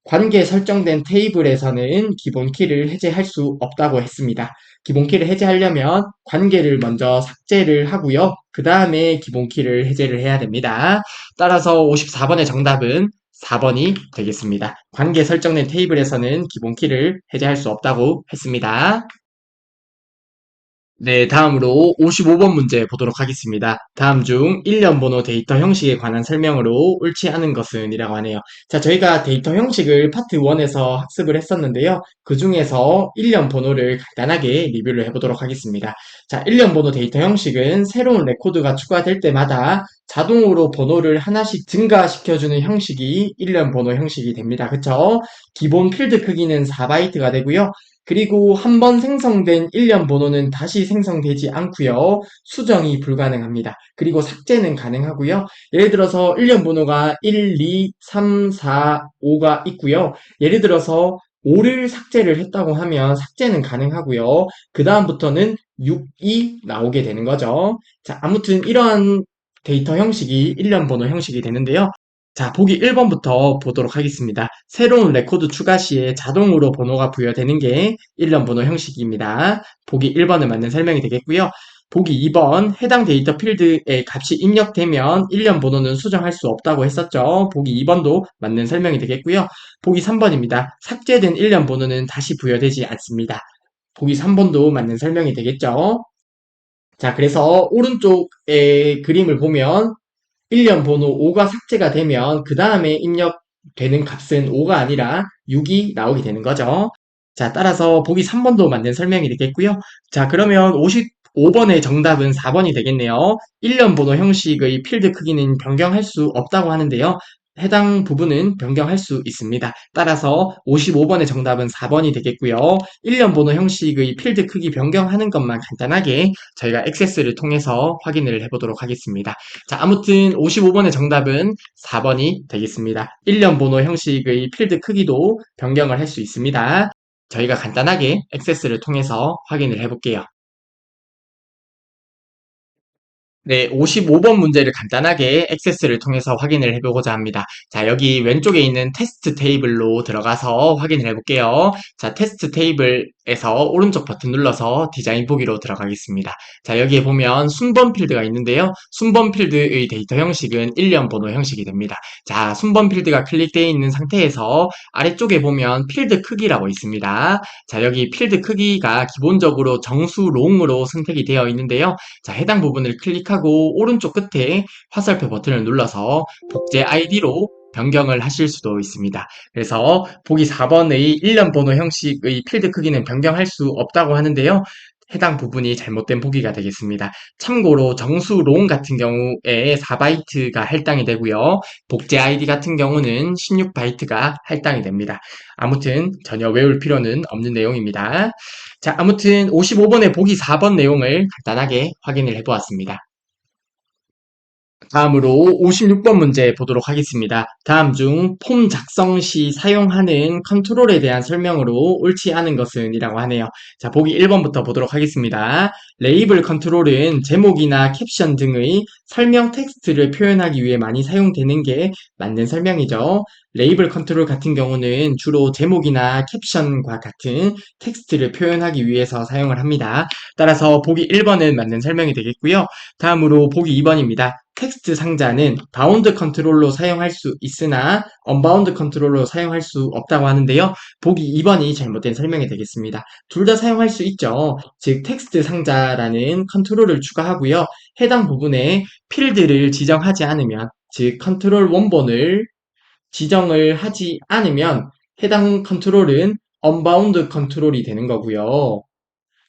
관계 설정된 테이블에서는 기본 키를 해제할 수 없다고 했습니다. 기본 키를 해제하려면 관계를 먼저 삭제를 하고요. 그 다음에 기본 키를 해제를 해야 됩니다. 따라서 54번의 정답은 4번이 되겠습니다. 관계 설정된 테이블에서는 기본 키를 해제할 수 없다고 했습니다. 네, 다음으로 55번 문제 보도록 하겠습니다. 다음 중 1년 번호 데이터 형식에 관한 설명으로 옳지 않은 것은 이라고 하네요. 자, 저희가 데이터 형식을 파트 1에서 학습을 했었는데요. 그 중에서 1년 번호를 간단하게 리뷰를 해보도록 하겠습니다. 자, 1년 번호 데이터 형식은 새로운 레코드가 추가될 때마다 자동으로 번호를 하나씩 증가시켜주는 형식이 1년 번호 형식이 됩니다. 그쵸? 기본 필드 크기는 4바이트가 되고요. 그리고 한 번 생성된 1년 번호는 다시 생성되지 않고요. 수정이 불가능합니다. 그리고 삭제는 가능하고요. 예를 들어서 1년 번호가 1, 2, 3, 4, 5가 있고요. 예를 들어서 5를 삭제를 했다고 하면 삭제는 가능하고요. 그 다음부터는 6이 나오게 되는 거죠. 자, 아무튼 이러한 데이터 형식이 1년 번호 형식이 되는데요. 자, 보기 1번부터 보도록 하겠습니다. 새로운 레코드 추가 시에 자동으로 번호가 부여되는 게 1년 번호 형식입니다. 보기 1번은 맞는 설명이 되겠고요. 보기 2번, 해당 데이터 필드에 값이 입력되면 1년 번호는 수정할 수 없다고 했었죠. 보기 2번도 맞는 설명이 되겠고요. 보기 3번입니다. 삭제된 1년 번호는 다시 부여되지 않습니다. 보기 3번도 맞는 설명이 되겠죠. 자, 그래서 오른쪽의 그림을 보면 1년 번호 5가 삭제가 되면 그 다음에 입력되는 값은 5가 아니라 6이 나오게 되는 거죠. 자, 따라서 보기 3번도 맞는 설명이 되겠고요. 자, 그러면 55번의 정답은 4번이 되겠네요. 1년 번호 형식의 필드 크기는 변경할 수 없다고 하는데요. 해당 부분은 변경할 수 있습니다. 따라서 55번의 정답은 4번이 되겠고요. 1년 번호 형식의 필드 크기 변경하는 것만 간단하게 저희가 액세스를 통해서 확인을 해보도록 하겠습니다. 자, 아무튼 55번의 정답은 4번이 되겠습니다. 1년 번호 형식의 필드 크기도 변경을 할 수 있습니다. 저희가 간단하게 액세스를 통해서 확인을 해볼게요. 네, 55번 문제를 간단하게 액세스를 통해서 확인을 해보고자 합니다. 자, 여기 왼쪽에 있는 테스트 테이블로 들어가서 확인을 해볼게요. 자, 테스트 테이블에서 오른쪽 버튼 눌러서 디자인 보기로 들어가겠습니다. 자, 여기에 보면 순번 필드가 있는데요. 순번 필드의 데이터 형식은 1년 번호 형식이 됩니다. 자, 순번 필드가 클릭되어 있는 상태에서 아래쪽에 보면 필드 크기라고 있습니다. 자, 여기 필드 크기가 기본적으로 정수 롱으로 선택이 되어 있는데요. 자, 해당 부분을 클릭하고 오른쪽 끝에 화살표 버튼을 눌러서 복제 아이디로 변경을 하실 수도 있습니다. 그래서 보기 4번의 1년 번호 형식의 필드 크기는 변경할 수 없다고 하는데요. 해당 부분이 잘못된 보기가 되겠습니다. 참고로 정수 롱 같은 경우에 4바이트가 할당이 되고요. 복제 아이디 같은 경우는 16바이트가 할당이 됩니다. 아무튼 전혀 외울 필요는 없는 내용입니다. 자, 아무튼 55번의 보기 4번 내용을 간단하게 확인을 해보았습니다. 다음으로 56번 문제 보도록 하겠습니다. 다음 중 폼 작성 시 사용하는 컨트롤에 대한 설명으로 옳지 않은 것은 이라고 하네요. 자, 보기 1번부터 보도록 하겠습니다. 레이블 컨트롤은 제목이나 캡션 등의 설명 텍스트를 표현하기 위해 많이 사용되는 게 맞는 설명이죠. 레이블 컨트롤 같은 경우는 주로 제목이나 캡션과 같은 텍스트를 표현하기 위해서 사용을 합니다. 따라서 보기 1번은 맞는 설명이 되겠고요. 다음으로 보기 2번입니다. 텍스트 상자는 바운드 컨트롤로 사용할 수 있으나 언바운드 컨트롤로 사용할 수 없다고 하는데요. 보기 2번이 잘못된 설명이 되겠습니다. 둘 다 사용할 수 있죠. 즉 텍스트 상자라는 컨트롤을 추가하고요. 해당 부분에 필드를 지정하지 않으면 즉 컨트롤 원본을 지정을 하지 않으면 해당 컨트롤은 언바운드 컨트롤이 되는 거고요.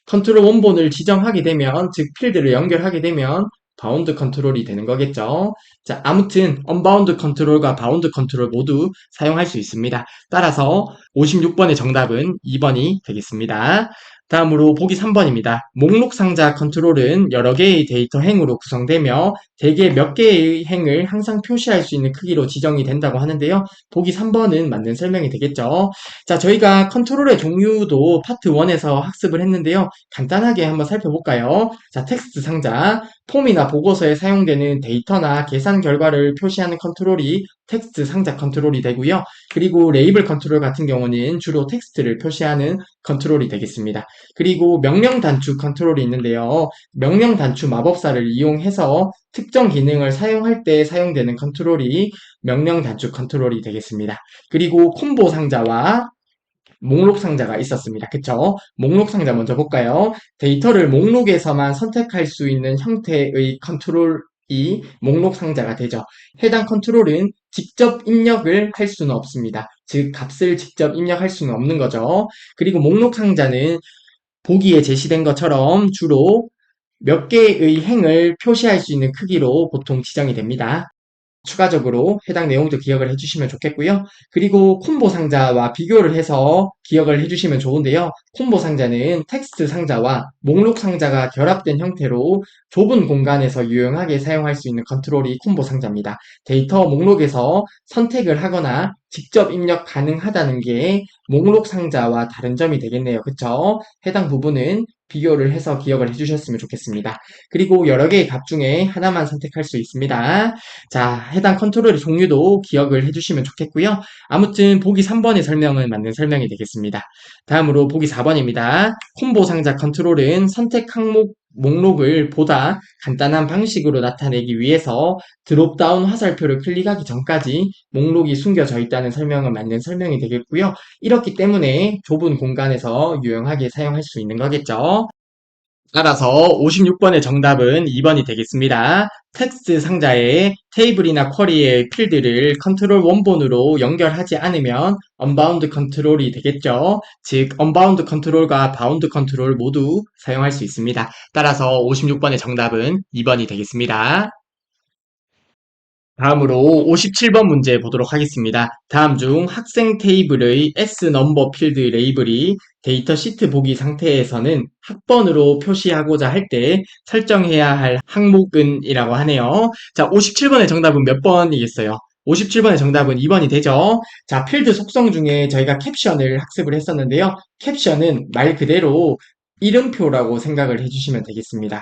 컨트롤 원본을 지정하게 되면, 즉 필드를 연결하게 되면 바운드 컨트롤이 되는 거겠죠. 자, 아무튼 언바운드 컨트롤과 바운드 컨트롤 모두 사용할 수 있습니다. 따라서 56번의 정답은 2번이 되겠습니다. 다음으로 보기 3번입니다. 목록 상자 컨트롤은 여러 개의 데이터 행으로 구성되며 대개 몇 개의 행을 항상 표시할 수 있는 크기로 지정이 된다고 하는데요. 보기 3번은 맞는 설명이 되겠죠. 자, 저희가 컨트롤의 종류도 파트 1에서 학습을 했는데요. 간단하게 한번 살펴볼까요? 자, 텍스트 상자. 폼이나 보고서에 사용되는 데이터나 계산 결과를 표시하는 컨트롤이 텍스트 상자 컨트롤이 되고요. 그리고 레이블 컨트롤 같은 경우는 주로 텍스트를 표시하는 컨트롤이 되겠습니다. 그리고 명령 단축 컨트롤이 있는데요. 명령 단축 마법사를 이용해서 특정 기능을 사용할 때 사용되는 컨트롤이 명령 단축 컨트롤이 되겠습니다. 그리고 콤보 상자와 목록 상자가 있었습니다. 그쵸? 목록 상자 먼저 볼까요? 데이터를 목록에서만 선택할 수 있는 형태의 컨트롤이 목록 상자가 되죠. 해당 컨트롤은 직접 입력을 할 수는 없습니다. 즉 값을 직접 입력할 수는 없는 거죠. 그리고 목록 상자는 보기에 제시된 것처럼 주로 몇 개의 행을 표시할 수 있는 크기로 보통 지정이 됩니다. 추가적으로 해당 내용도 기억을 해주시면 좋겠고요. 그리고 콤보 상자와 비교를 해서 기억을 해주시면 좋은데요. 콤보 상자는 텍스트 상자와 목록 상자가 결합된 형태로 좁은 공간에서 유용하게 사용할 수 있는 컨트롤이 콤보 상자입니다. 데이터 목록에서 선택을 하거나 직접 입력 가능하다는 게 목록 상자와 다른 점이 되겠네요. 그쵸? 해당 부분은 비교를 해서 기억을 해주셨으면 좋겠습니다. 그리고 여러 개의 값 중에 하나만 선택할 수 있습니다. 자, 해당 컨트롤의 종류도 기억을 해주시면 좋겠고요. 아무튼 보기 3번의 설명은 맞는 설명이 되겠습니다. 다음으로 보기 4번입니다. 콤보 상자 컨트롤은 선택 항목 목록을 보다 간단한 방식으로 나타내기 위해서 드롭다운 화살표를 클릭하기 전까지 목록이 숨겨져 있다는 설명은 맞는 설명이 되겠고요. 이렇기 때문에 좁은 공간에서 유용하게 사용할 수 있는 거겠죠. 따라서 56번의 정답은 2번이 되겠습니다. 텍스트 상자에 테이블이나 쿼리의 필드를 컨트롤 원본으로 연결하지 않으면 언바운드 컨트롤이 되겠죠. 즉 언바운드 컨트롤과 바운드 컨트롤 모두 사용할 수 있습니다. 따라서 56번의 정답은 2번이 되겠습니다. 다음으로 57번 문제 보도록 하겠습니다. 다음 중 학생 테이블의 S넘버 필드 레이블이 데이터 시트 보기 상태에서는 학번으로 표시하고자 할 때 설정해야 할 항목은 이라고 하네요. 자, 57번의 정답은 몇 번이겠어요? 57번의 정답은 2번이 되죠. 자, 필드 속성 중에 저희가 캡션을 학습을 했었는데요. 캡션은 말 그대로 이름표라고 생각을 해주시면 되겠습니다.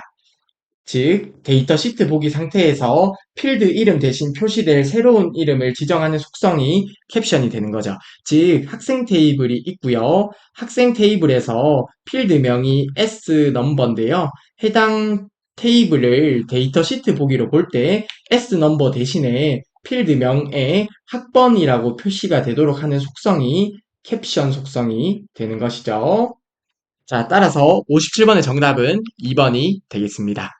즉, 데이터 시트 보기 상태에서 필드 이름 대신 표시될 새로운 이름을 지정하는 속성이 캡션이 되는 거죠. 즉, 학생 테이블이 있고요. 학생 테이블에서 필드명이 S넘버인데요. 해당 테이블을 데이터 시트 보기로 볼 때 S넘버 대신에 필드명에 학번이라고 표시가 되도록 하는 속성이 캡션 속성이 되는 것이죠. 자, 따라서 57번의 정답은 2번이 되겠습니다.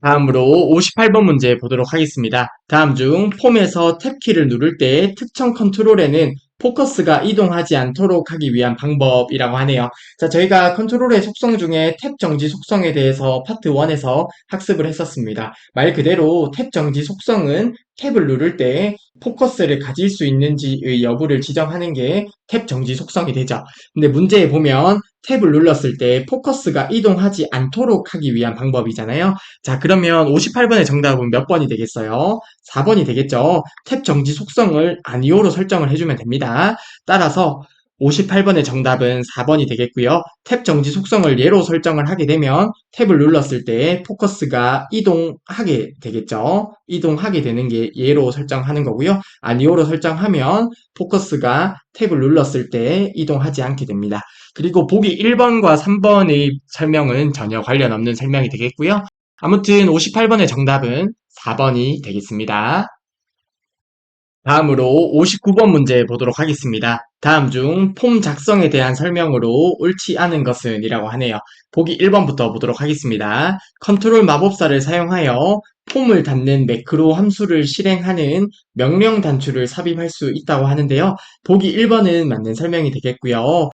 다음으로 58번 문제 보도록 하겠습니다. 다음 중 폼에서 탭키를 누를 때 특정 컨트롤에는 포커스가 이동하지 않도록 하기 위한 방법이라고 하네요. 자, 저희가 컨트롤의 속성 중에 탭 정지 속성에 대해서 파트 1에서 학습을 했었습니다. 말 그대로 탭 정지 속성은 탭을 누를 때 포커스를 가질 수 있는지의 여부를 지정하는 게 탭 정지 속성이 되죠. 근데 문제에 보면 탭을 눌렀을 때 포커스가 이동하지 않도록 하기 위한 방법이잖아요. 자, 그러면 58번의 정답은 몇 번이 되겠어요? 4번이 되겠죠. 탭 정지 속성을 아니오로 설정을 해주면 됩니다. 따라서 58번의 정답은 4번이 되겠고요. 탭 정지 속성을 예로 설정을 하게 되면 탭을 눌렀을 때 포커스가 이동하게 되겠죠. 이동하게 되는 게 예로 설정하는 거고요. 아니오로 설정하면 포커스가 탭을 눌렀을 때 이동하지 않게 됩니다. 그리고 보기 1번과 3번의 설명은 전혀 관련 없는 설명이 되겠고요. 아무튼 58번의 정답은 4번이 되겠습니다. 다음으로 59번 문제 보도록 하겠습니다. 다음 중 폼 작성에 대한 설명으로 옳지 않은 것은 이라고 하네요. 보기 1번부터 보도록 하겠습니다. 컨트롤 마법사를 사용하여 폼을 닫는 매크로 함수를 실행하는 명령 단추를 삽입할 수 있다고 하는데요. 보기 1번은 맞는 설명이 되겠고요.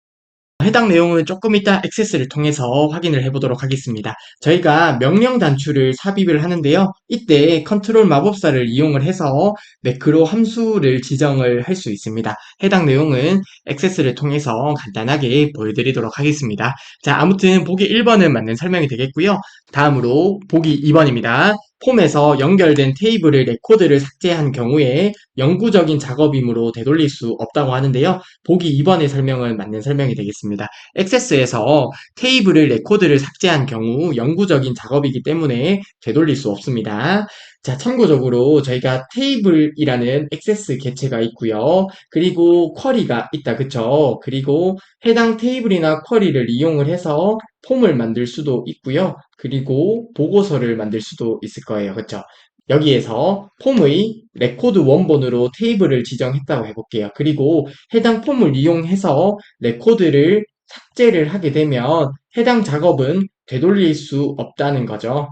해당 내용은 조금 이따 액세스를 통해서 확인을 해보도록 하겠습니다. 저희가 명령 단추를 삽입을 하는데요. 이때 컨트롤 마법사를 이용을 해서 매크로 함수를 지정을 할 수 있습니다. 해당 내용은 액세스를 통해서 간단하게 보여드리도록 하겠습니다. 자, 아무튼 보기 1번은 맞는 설명이 되겠고요. 다음으로 보기 2번입니다. 폼에서 연결된 테이블의 레코드를 삭제한 경우에 영구적인 작업이므로 되돌릴 수 없다고 하는데요. 보기 2번의 설명은 맞는 설명이 되겠습니다. 액세스에서 테이블을 레코드를 삭제한 경우 영구적인 작업이기 때문에 되돌릴 수 없습니다. 자, 참고적으로 저희가 테이블이라는 액세스 객체가 있고요. 그리고 쿼리가 있다, 그쵸? 그리고 해당 테이블이나 쿼리를 이용을 해서 폼을 만들 수도 있고요. 그리고 보고서를 만들 수도 있을 거예요. 그쵸? 여기에서 폼의 레코드 원본으로 테이블을 지정했다고 해볼게요. 그리고 해당 폼을 이용해서 레코드를 삭제를 하게 되면 해당 작업은 되돌릴 수 없다는 거죠.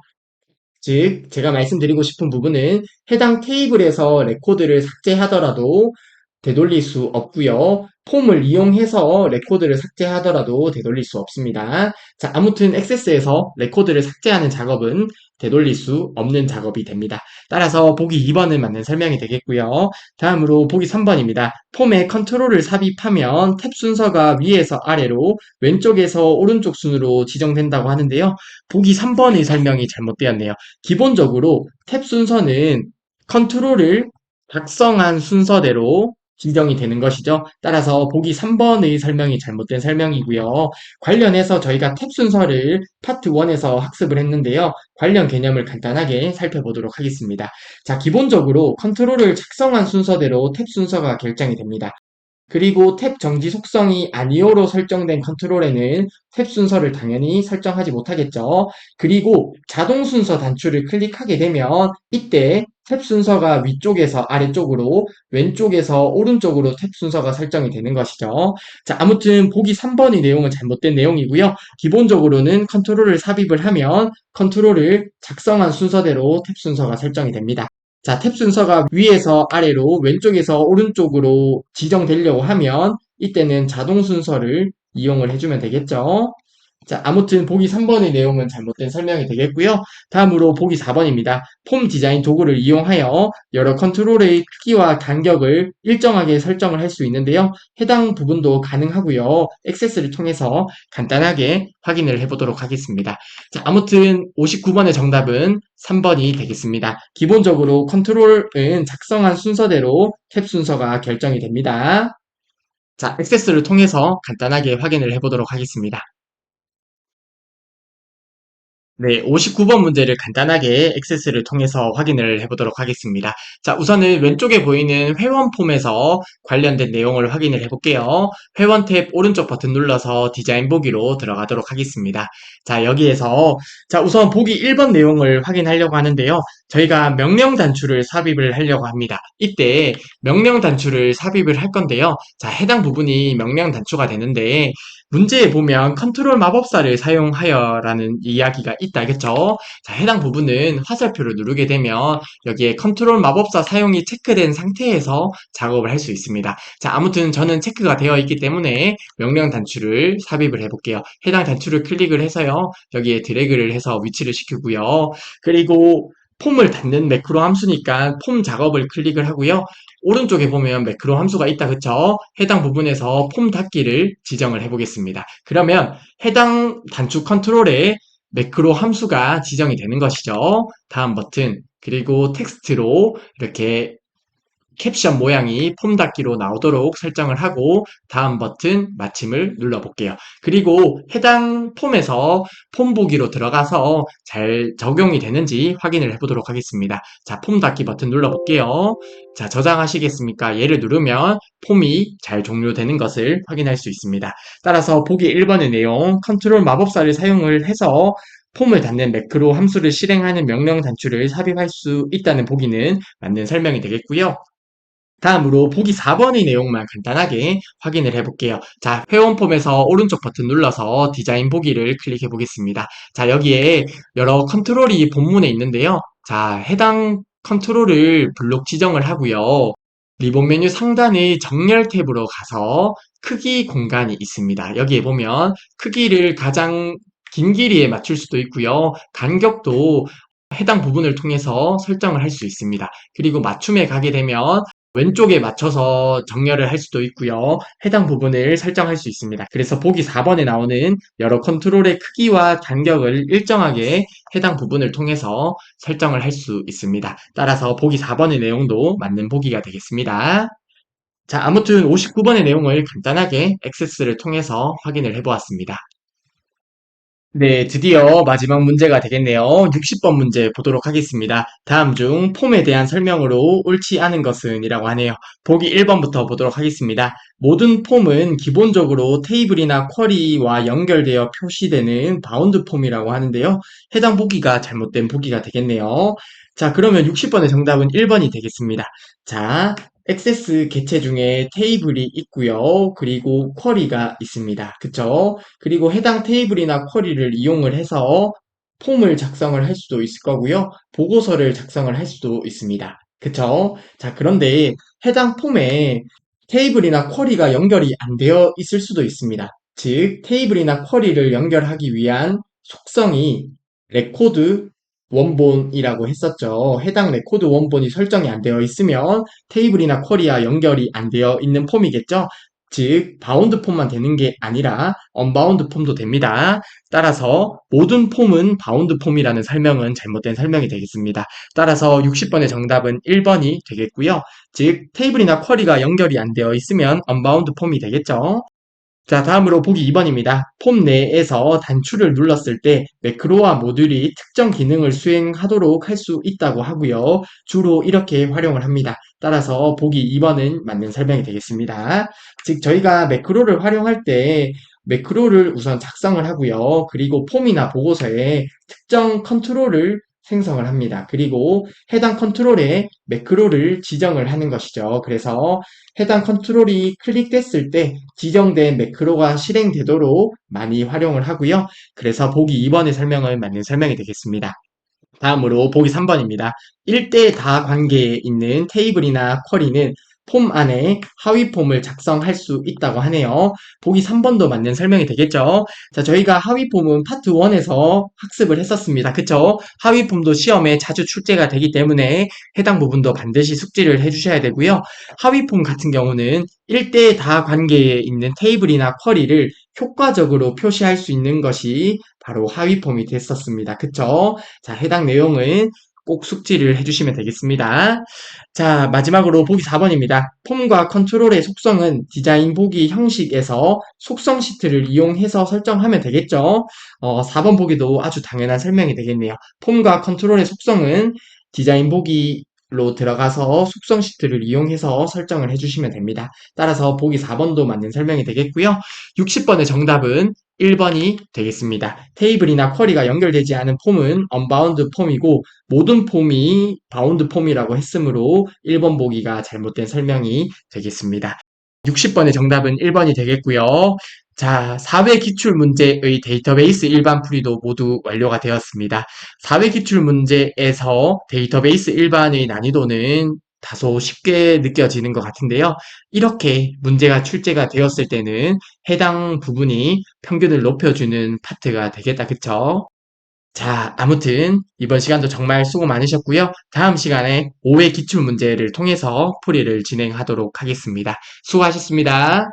즉, 제가 말씀드리고 싶은 부분은 해당 테이블에서 레코드를 삭제하더라도 되돌릴 수 없고요. 폼을 이용해서 레코드를 삭제하더라도 되돌릴 수 없습니다. 자, 아무튼 액세스에서 레코드를 삭제하는 작업은 되돌릴 수 없는 작업이 됩니다. 따라서 보기 2번은 맞는 설명이 되겠고요. 다음으로 보기 3번입니다. 폼에 컨트롤을 삽입하면 탭 순서가 위에서 아래로 왼쪽에서 오른쪽 순으로 지정된다고 하는데요. 보기 3번의 설명이 잘못되었네요. 기본적으로 탭 순서는 컨트롤을 작성한 순서대로 지정이 되는 것이죠. 따라서 보기 3번의 설명이 잘못된 설명이고요. 관련해서 저희가 탭 순서를 파트 1에서 학습을 했는데요. 관련 개념을 간단하게 살펴보도록 하겠습니다. 자, 기본적으로 컨트롤을 작성한 순서대로 탭 순서가 결정이 됩니다. 그리고 탭 정지 속성이 아니오로 설정된 컨트롤에는 탭 순서를 당연히 설정하지 못하겠죠. 그리고 자동 순서 단추를 클릭하게 되면 이때 탭 순서가 위쪽에서 아래쪽으로 왼쪽에서 오른쪽으로 탭 순서가 설정이 되는 것이죠. 자, 아무튼 보기 3번의 내용은 잘못된 내용이고요. 기본적으로는 컨트롤을 삽입을 하면 컨트롤을 작성한 순서대로 탭 순서가 설정이 됩니다. 자, 탭 순서가 위에서 아래로 왼쪽에서 오른쪽으로 지정되려고 하면 이때는 자동 순서를 이용을 해주면 되겠죠. 자, 아무튼 보기 3번의 내용은 잘못된 설명이 되겠고요. 다음으로 보기 4번입니다. 폼 디자인 도구를 이용하여 여러 컨트롤의 크기와 간격을 일정하게 설정을 할 수 있는데요. 해당 부분도 가능하고요. 액세스를 통해서 간단하게 확인을 해보도록 하겠습니다. 자, 아무튼 59번의 정답은 3번이 되겠습니다. 기본적으로 컨트롤은 작성한 순서대로 탭 순서가 결정이 됩니다. 자, 액세스를 통해서 간단하게 확인을 해보도록 하겠습니다. 네, 59번 문제를 간단하게 액세스를 통해서 확인을 해보도록 하겠습니다. 자, 우선은 왼쪽에 보이는 회원 폼에서 관련된 내용을 확인을 해볼게요. 회원 탭 오른쪽 버튼 눌러서 디자인 보기로 들어가도록 하겠습니다. 자, 여기에서 자, 우선 보기 1번 내용을 확인하려고 하는데요. 저희가 명령 단추를 삽입을 하려고 합니다. 이때 명령 단추를 삽입을 할 건데요. 자, 해당 부분이 명령 단추가 되는데 문제에 보면 컨트롤 마법사를 사용하여라는 이야기가 있다, 그쵸? 자, 해당 부분은 화살표를 누르게 되면 여기에 컨트롤 마법사 사용이 체크된 상태에서 작업을 할 수 있습니다. 자, 아무튼 저는 체크가 되어 있기 때문에 명령 단추를 삽입을 해볼게요. 해당 단추를 클릭을 해서요. 여기에 드래그를 해서 위치를 시키고요. 그리고 폼을 닫는 매크로 함수니까 폼 작업을 클릭을 하고요. 오른쪽에 보면 매크로 함수가 있다, 그쵸? 해당 부분에서 폼 닫기를 지정을 해보겠습니다. 그러면 해당 단축 컨트롤에 매크로 함수가 지정이 되는 것이죠. 다음 버튼, 그리고 텍스트로 이렇게 캡션 모양이 폼 닫기로 나오도록 설정을 하고 다음 버튼 마침을 눌러볼게요. 그리고 해당 폼에서 폼 보기로 들어가서 잘 적용이 되는지 확인을 해보도록 하겠습니다. 자, 폼 닫기 버튼 눌러볼게요. 자, 저장하시겠습니까? 얘를 누르면 폼이 잘 종료되는 것을 확인할 수 있습니다. 따라서 보기 1번의 내용, 컨트롤 마법사를 사용을 해서 폼을 닫는 매크로 함수를 실행하는 명령 단추를 삽입할 수 있다는 보기는 맞는 설명이 되겠고요. 다음으로 보기 4번의 내용만 간단하게 확인을 해볼게요. 자, 회원 폼에서 오른쪽 버튼 눌러서 디자인 보기를 클릭해 보겠습니다. 자, 여기에 여러 컨트롤이 본문에 있는데요. 자, 해당 컨트롤을 블록 지정을 하고요. 리본 메뉴 상단의 정렬 탭으로 가서 크기 공간이 있습니다. 여기에 보면 크기를 가장 긴 길이에 맞출 수도 있고요. 간격도 해당 부분을 통해서 설정을 할 수 있습니다. 그리고 맞춤에 가게 되면 왼쪽에 맞춰서 정렬을 할 수도 있고요. 해당 부분을 설정할 수 있습니다. 그래서 보기 4번에 나오는 여러 컨트롤의 크기와 간격을 일정하게 해당 부분을 통해서 설정을 할 수 있습니다. 따라서 보기 4번의 내용도 맞는 보기가 되겠습니다. 자, 아무튼 59번의 내용을 간단하게 액세스를 통해서 확인을 해보았습니다. 네, 드디어 마지막 문제가 되겠네요. 60번 문제 보도록 하겠습니다. 다음 중 폼에 대한 설명으로 옳지 않은 것은 이라고 하네요. 보기 1번부터 보도록 하겠습니다. 모든 폼은 기본적으로 테이블이나 쿼리와 연결되어 표시되는 바운드 폼이라고 하는데요. 해당 보기가 잘못된 보기가 되겠네요. 자, 그러면 60번의 정답은 1번이 되겠습니다. 자, 액세스 개체 중에 테이블이 있고요. 그리고 쿼리가 있습니다. 그쵸? 그리고 해당 테이블이나 쿼리를 이용을 해서 폼을 작성을 할 수도 있을 거고요. 보고서를 작성을 할 수도 있습니다. 그쵸? 자, 그런데 해당 폼에 테이블이나 쿼리가 연결이 안 되어 있을 수도 있습니다. 즉, 테이블이나 쿼리를 연결하기 위한 속성이 레코드 원본이라고 했었죠. 해당 레코드 원본이 설정이 안 되어 있으면 테이블이나 쿼리와 연결이 안 되어 있는 폼이겠죠. 즉, 바운드 폼만 되는 게 아니라 언바운드 폼도 됩니다. 따라서 모든 폼은 바운드 폼이라는 설명은 잘못된 설명이 되겠습니다. 따라서 60번의 정답은 1번이 되겠고요. 즉, 테이블이나 쿼리가 연결이 안 되어 있으면 언바운드 폼이 되겠죠. 자, 다음으로 보기 2번입니다. 폼 내에서 단추를 눌렀을 때 매크로와 모듈이 특정 기능을 수행하도록 할 수 있다고 하고요. 주로 이렇게 활용을 합니다. 따라서 보기 2번은 맞는 설명이 되겠습니다. 즉, 저희가 매크로를 활용할 때 매크로를 우선 작성을 하고요. 그리고 폼이나 보고서에 특정 컨트롤을 생성을 합니다. 그리고 해당 컨트롤에 매크로를 지정을 하는 것이죠. 그래서 해당 컨트롤이 클릭됐을 때 지정된 매크로가 실행되도록 많이 활용을 하고요. 그래서 보기 2번의 설명은 맞는 설명이 되겠습니다. 다음으로 보기 3번입니다. 1대 다 관계에 있는 테이블이나 쿼리는 폼 안에 하위 폼을 작성할 수 있다고 하네요. 보기 3번도 맞는 설명이 되겠죠. 자, 저희가 하위 폼은 파트 1에서 학습을 했었습니다. 그쵸? 하위 폼도 시험에 자주 출제가 되기 때문에 해당 부분도 반드시 숙지를 해주셔야 되고요. 하위 폼 같은 경우는 1대 다 관계에 있는 테이블이나 쿼리를 효과적으로 표시할 수 있는 것이 바로 하위 폼이 됐었습니다. 그쵸? 자, 해당 내용은 꼭 숙지를 해주시면 되겠습니다. 자, 마지막으로 보기 4번입니다. 폼과 컨트롤의 속성은 디자인 보기 형식에서 속성 시트를 이용해서 설정하면 되겠죠. 4번 보기도 아주 당연한 설명이 되겠네요. 폼과 컨트롤의 속성은 디자인 보기로 들어가서 속성 시트를 이용해서 설정을 해주시면 됩니다. 따라서 보기 4번도 맞는 설명이 되겠고요. 60번의 정답은 1번이 되겠습니다. 테이블이나 쿼리가 연결되지 않은 폼은 언바운드 폼이고 모든 폼이 바운드 폼이라고 했으므로 1번 보기가 잘못된 설명이 되겠습니다. 60번의 정답은 1번이 되겠고요. 자, 4회 기출문제의 데이터베이스 일반 풀이도 모두 완료가 되었습니다. 4회 기출문제에서 데이터베이스 일반의 난이도는 다소 쉽게 느껴지는 것 같은데요. 이렇게 문제가 출제가 되었을 때는 해당 부분이 평균을 높여주는 파트가 되겠다, 그쵸? 자, 아무튼 이번 시간도 정말 수고 많으셨고요. 다음 시간에 5회 기출문제를 통해서 풀이를 진행하도록 하겠습니다. 수고하셨습니다.